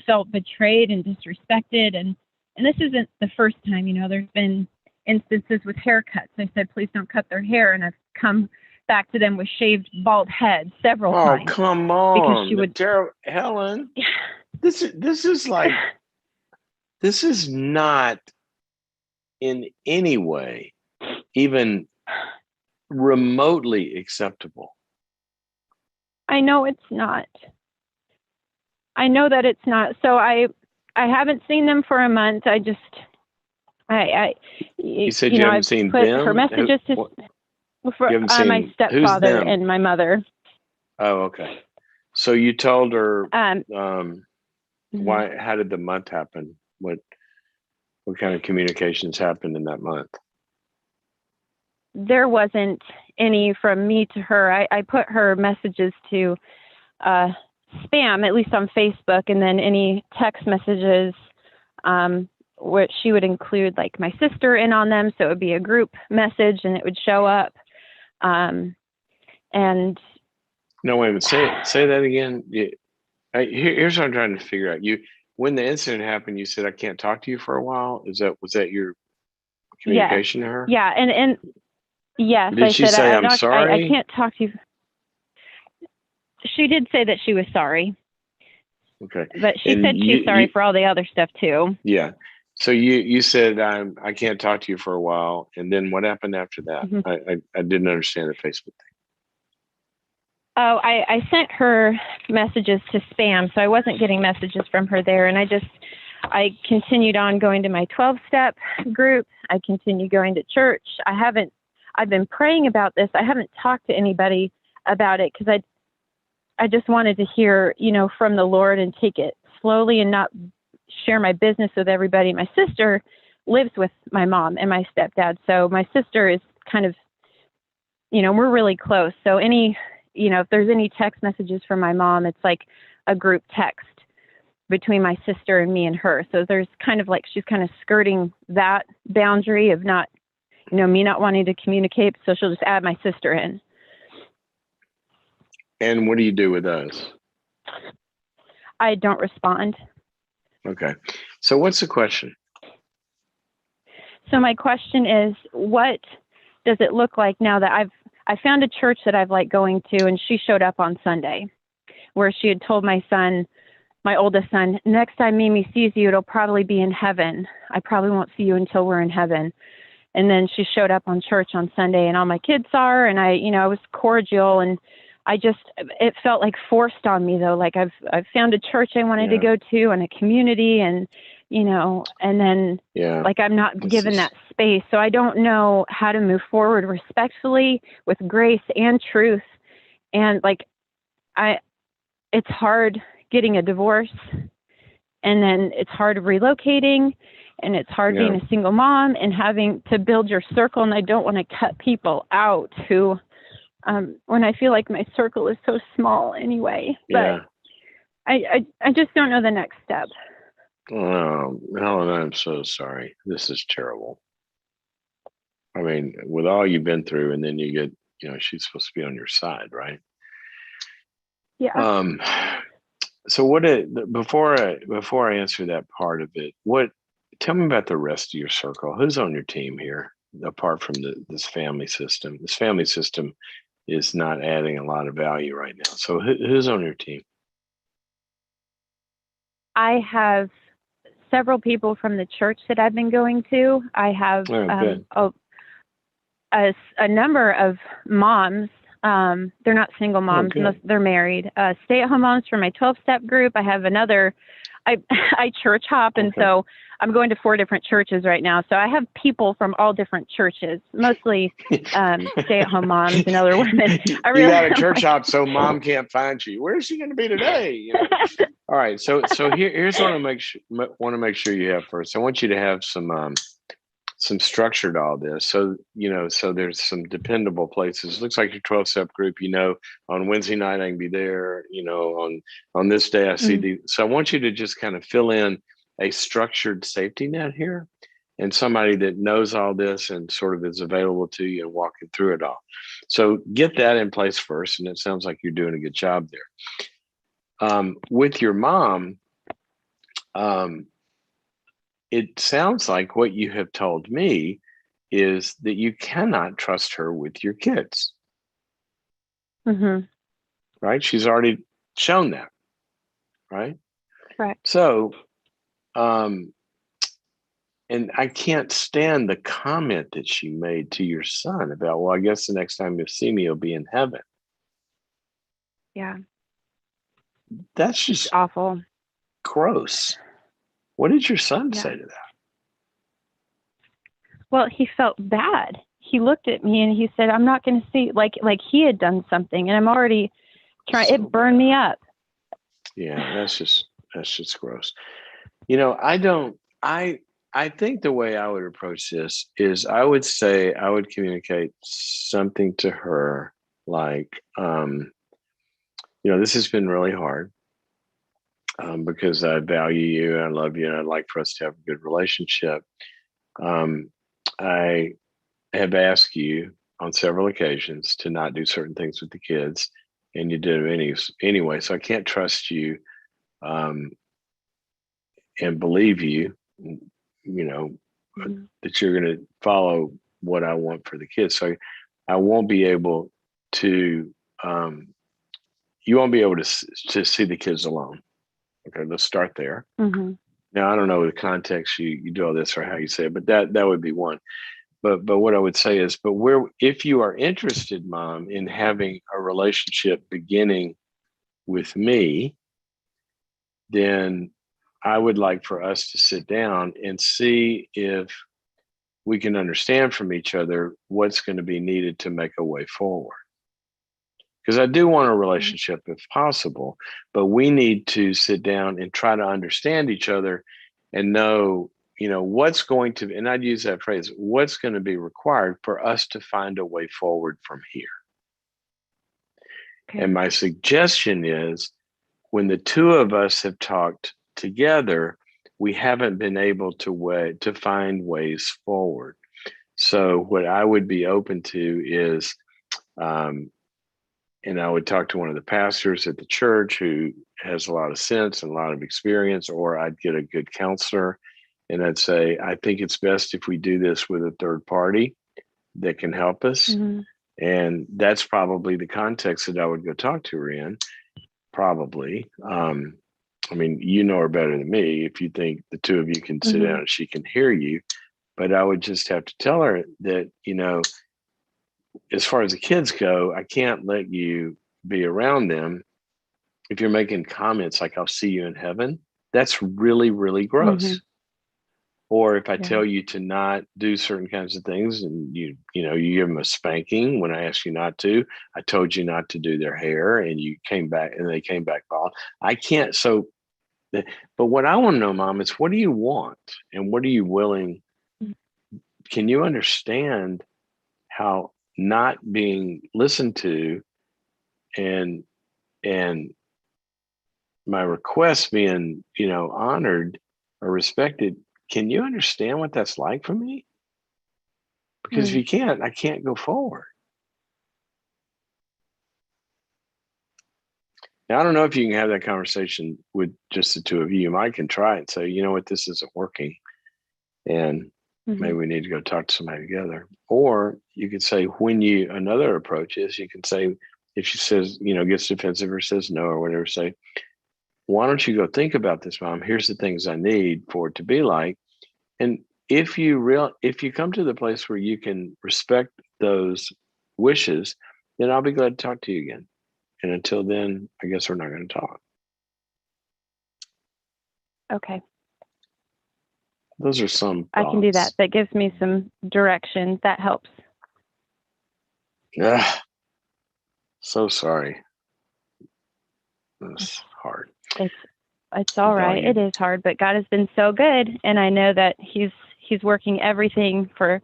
felt betrayed and disrespected. And this isn't the first time, there's been instances with haircuts. I said, please don't cut their hair. And I've come back to them with shaved bald heads several times. Oh, come on. Because she would, Helen, this is not in any way even remotely acceptable. I know it's not. I know that it's not. So I haven't seen them for a month. You said you haven't seen put them? her messages for my stepfather and my mother. Oh, okay. So you told her why? How did the month happen? What kind of communications happened in that month? There wasn't any from me to her. I put her messages to spam, at least on Facebook, and then any text messages, which she would include my sister in on them. So it would be a group message and it would show up. And no, wait a minute. Say that again. Here's what I'm trying to figure out. When the incident happened, you said, I can't talk to you for a while. Was that your communication to her? Yeah. And yes, did she say, I'm sorry? I can't talk to you. She did say that she was sorry. Okay. But she said she's sorry for all the other stuff too. Yeah. So you said, I can't talk to you for a while. And then what happened after that? Mm-hmm. I didn't understand the Facebook thing. Oh, I sent her messages to spam, so I wasn't getting messages from her there. And I continued on going to my 12-step group. I continued going to church. I've been praying about this. I haven't talked to anybody about it because I just wanted to hear, from the Lord and take it slowly and not share my business with everybody. My sister lives with my mom and my stepdad. So my sister is kind of, we're really close. So if there's any text messages from my mom, it's like a group text. between my sister and me and her. So there's kind of like, she's kind of skirting that boundary of not, me not wanting to communicate. So she'll just add my sister in. And what do you do with those? I don't respond. Okay. So what's the question? So my question is, what does it look like now that I found a church that I've liked going to, and she showed up on Sunday, where she had told my son, my oldest son, next time Mimi sees you, it'll probably be in heaven. I probably won't see you until we're in heaven. And then she showed up on church on Sunday, and all my kids saw her, and I was cordial, and it felt like forced on me though. Like I've found a church I wanted to go to and a community, and, and then like I'm not given that space. So I don't know how to move forward respectfully with grace and truth. And like, it's hard getting a divorce, and then it's hard relocating, and it's hard being a single mom and having to build your circle. And I don't want to cut people out who, when I feel like my circle is so small anyway, but I just don't know the next step. Oh, Helen, I'm so sorry. This is terrible. I mean, with all you've been through, and then you get, she's supposed to be on your side, right? Yeah. So before I answer that part of it, tell me about the rest of your circle. Who's on your team here, apart from this family system? This family system is not adding a lot of value right now. So who's on your team? I have several people from the church that I've been going to. I have a number of moms. They're not single moms, they're married. Stay-at-home moms for my 12-step group. I have another. I church hop, and so I'm going to 4 different churches right now. So I have people from all different churches, mostly stay-at-home moms and other women. You got a church hop so mom can't find you. Where's she going to be today? All right. So here's what I want to make sure you have first. I want you to have some structure to all this. So, so there's some dependable places. Looks like your 12-step group, on Wednesday night I can be there, on this day I see so I want you to just kind of fill in a structured safety net here, and somebody that knows all this and sort of is available to you and walking through it all. So get that in place first. And it sounds like you're doing a good job there. With your mom, it sounds like what you have told me is that you cannot trust her with your kids. Mm-hmm. Right? She's already shown that. Right? Correct. So, and I can't stand the comment that she made to your son about, well, I guess the next time you see me, you'll be in heaven. Yeah. That's just it's awful. Gross. What did your son say to that? Well, he felt bad. He looked at me and he said, I'm not going to see, like he had done something, and I'm already trying, it burned me up. Yeah, that's just gross. I think the way I would approach this is I would communicate something to her like, this has been really hard because I value you and I love you and I'd like for us to have a good relationship. I have asked you on several occasions to not do certain things with the kids, and you did it anyway. So I can't trust you and believe you, that you're going to follow what I want for the kids. So I won't be able to, you won't be able to see the kids alone. Okay, let's start there. Mm-hmm. Now, I don't know the context you do all this or how you say it, but that would be one. But what I would say is, if you are interested, Mom, in having a relationship beginning with me, then I would like for us to sit down and see if we can understand from each other what's going to be needed to make a way forward. Because I do want a relationship if possible, but we need to sit down and try to understand each other and know, what's going to, and I'd use that phrase, what's going to be required for us to find a way forward from here. Okay. And my suggestion is, when the two of us have talked together, we haven't been able to find ways forward. So what I would be open to is, and I would talk to one of the pastors at the church who has a lot of sense and a lot of experience, or I'd get a good counselor and I'd say, I think it's best if we do this with a third party that can help us. Mm-hmm. And that's probably the context that I would go talk to her in, probably. I mean, you know her better than me. If you think the two of you can sit down and she can hear you, but I would just have to tell her that, as far as the kids go, I can't let you be around them if you're making comments like, I'll see you in heaven. That's really, really gross. Mm-hmm. Or if I tell you to not do certain kinds of things and you give them a spanking when I ask you not to, I told you not to do their hair and you came back and they came back bald. I can't. So, but what I want to know, Mom, is what do you want and what are you willing? Can you understand how not being listened to and my requests being, honored or respected? Can you understand what that's like for me? Because if you can't, I can't go forward. Now, I don't know if you can have that conversation with just the two of you. You might can try it and say, you know what, this isn't working. And maybe we need to go talk to somebody together. Or you could say, another approach is you can say, if she says, gets defensive or says no or whatever, say, why don't you go think about this, Mom? Here's the things I need for it to be like. And if you come to the place where you can respect those wishes, then I'll be glad to talk to you again. And until then, I guess we're not going to talk. Okay. Those are some thoughts. I can do that. That gives me some direction. That helps. So sorry. It's hard. It's all right. It is hard, but God has been so good, and I know that He's working everything for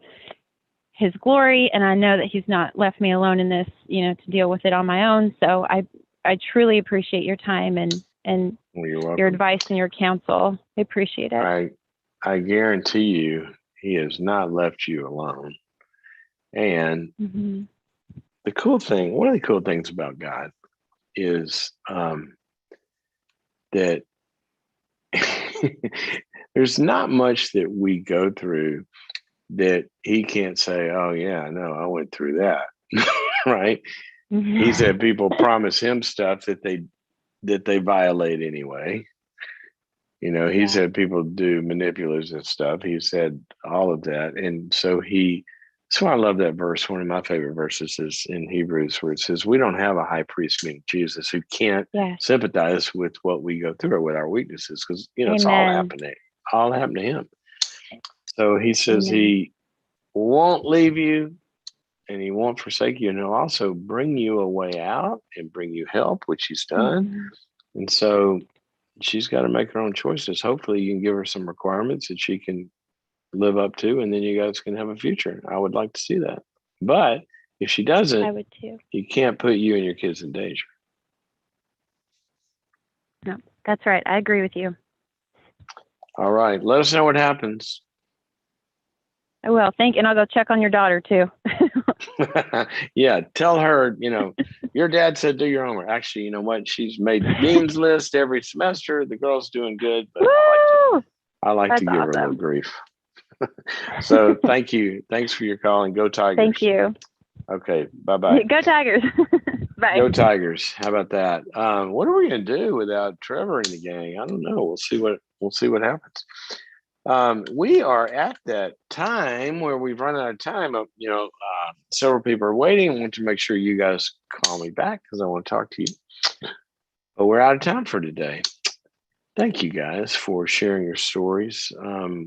His glory, and I know that He's not left me alone in this, to deal with it on my own. So I truly appreciate your time and your advice and your counsel. I appreciate it. I guarantee you, He has not left you alone. And the cool thing, one of the cool things about God is that there's not much that we go through that He can't say, oh yeah, no, I went through that. Right? He's had people promise Him stuff that they violate anyway. He's had people do manipulative stuff. He's had all of that. And so that's why I love that verse. One of my favorite verses is in Hebrews, where it says, we don't have a high priest, meaning Jesus, who can't sympathize with what we go through or with our weaknesses, because, it's all happened to Him. So He says He won't leave you and He won't forsake you. And He'll also bring you a way out and bring you help, which He's done. And so she's got to make her own choices. Hopefully you can give her some requirements that she can live up to, and then you guys can have a future. I would like to see that. But if she doesn't, I would too. You can't put you and your kids in danger. No, that's right. I agree with you. All right. Let us know what happens. I will. And I'll go check on your daughter too. Yeah. Tell her, your dad said do your homework. Actually, you know what? She's made the dean's list every semester. The girl's doing good, but I like to give her a little grief. So thank you. Thanks for your call, and go Tigers. Thank you. Okay. Bye-bye. Go Tigers. Bye. Go Tigers. How about that? What are we going to do without Trevor in the gang? I don't know. We'll see what happens. We are at that time where we've run out of time. Several people are waiting. I want to make sure you guys call me back because I want to talk to you. But we're out of time for today. Thank you guys for sharing your stories.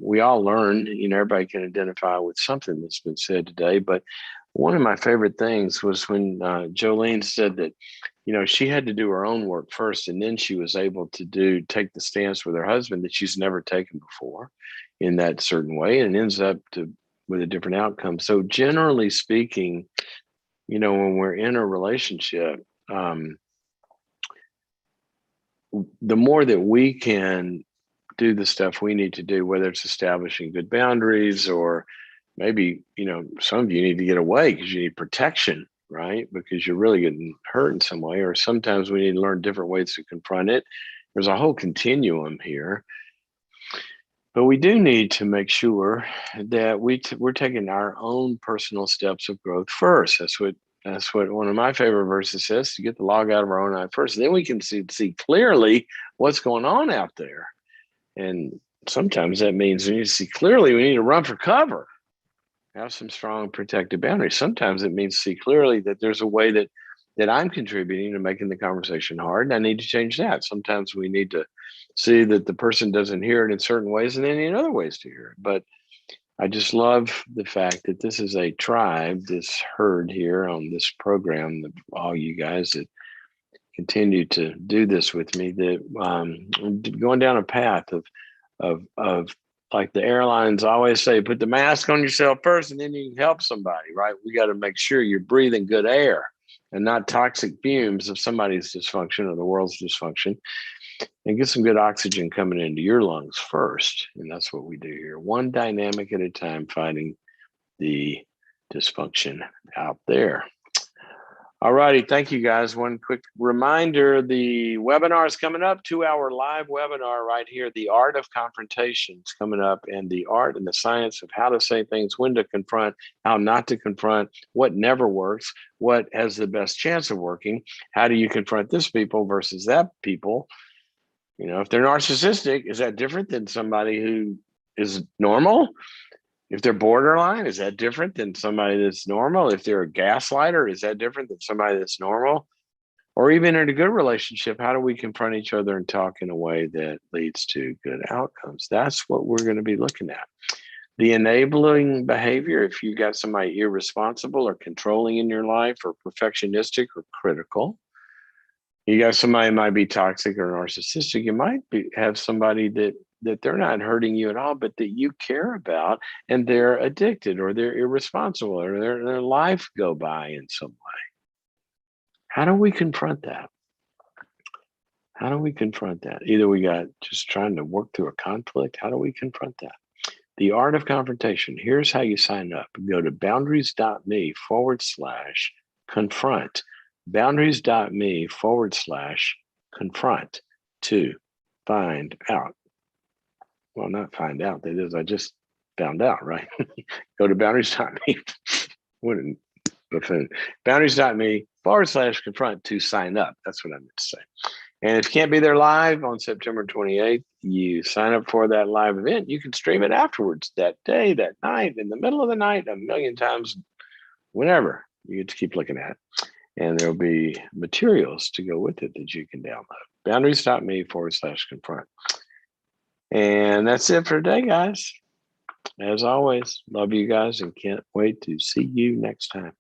We all learned, everybody can identify with something that's been said today. But one of my favorite things was when Jolene said that, she had to do her own work first, and then she was able to take the stance with her husband that she's never taken before in that certain way, and ends up with a different outcome. So generally speaking, when we're in a relationship, the more that we can do the stuff we need to do, whether it's establishing good boundaries, or maybe, some of you need to get away because you need protection, right? Because you're really getting hurt in some way, or sometimes we need to learn different ways to confront it. There's a whole continuum here. But we do need to make sure that we're taking our own personal steps of growth first. That's what one of my favorite verses says: to get the log out of our own eye first. Then we can see clearly what's going on out there. And sometimes that means we need to see clearly, we need to run for cover, have some strong protective boundaries. Sometimes it means see clearly that there's a way that I'm contributing to making the conversation hard, and I need to change that. Sometimes we need to see that the person doesn't hear it in certain ways, and then in other ways to hear it. But I just love the fact that this is a tribe, this herd here on this program, all you guys that continue to do this with me, that going down a path of like the airlines always say, put the mask on yourself first, and then you can help somebody, right? We got to make sure you're breathing good air and not toxic fumes of somebody's dysfunction or the world's dysfunction, and get some good oxygen coming into your lungs first. And that's what we do here, one dynamic at a time, fighting the dysfunction out there. All righty. Thank you, guys. One quick reminder, the webinar is coming up, 2-hour live webinar right here. The Art of Confrontation is coming up, and the art and the science of how to say things, when to confront, how not to confront, what never works, what has the best chance of working, how do you confront this people versus that people. If they're narcissistic, is that different than somebody who is normal? If they're borderline, is that different than somebody that's normal? If they're a gaslighter, is that different than somebody that's normal? Or even in a good relationship, how do we confront each other and talk in a way that leads to good outcomes? That's what we're going to be looking at. The enabling behavior, if you got somebody irresponsible or controlling in your life, or perfectionistic or critical. You got somebody who might be toxic or narcissistic. You might have somebody that they're not hurting you at all, but that you care about, and they're addicted, or they're irresponsible, or their life go by in some way. How do we confront that? How do we confront that? Either we got just trying to work through a conflict. How do we confront that? The Art of Confrontation. Here's how you sign up. Go to boundaries.me/confront. boundaries.me/confront to find out. Well, not find out. That is, I just found out, right? Go to boundaries.me. Wouldn't buffoon. Boundaries.me/confront to sign up. That's what I meant to say. And if you can't be there live on September 28th, you sign up for that live event. You can stream it afterwards, that day, that night, in the middle of the night, a million times, whenever. You get to keep looking at it. And there'll be materials to go with it that you can download. Boundaries.me/confront. And that's it for today, guys. As always, love you guys and can't wait to see you next time.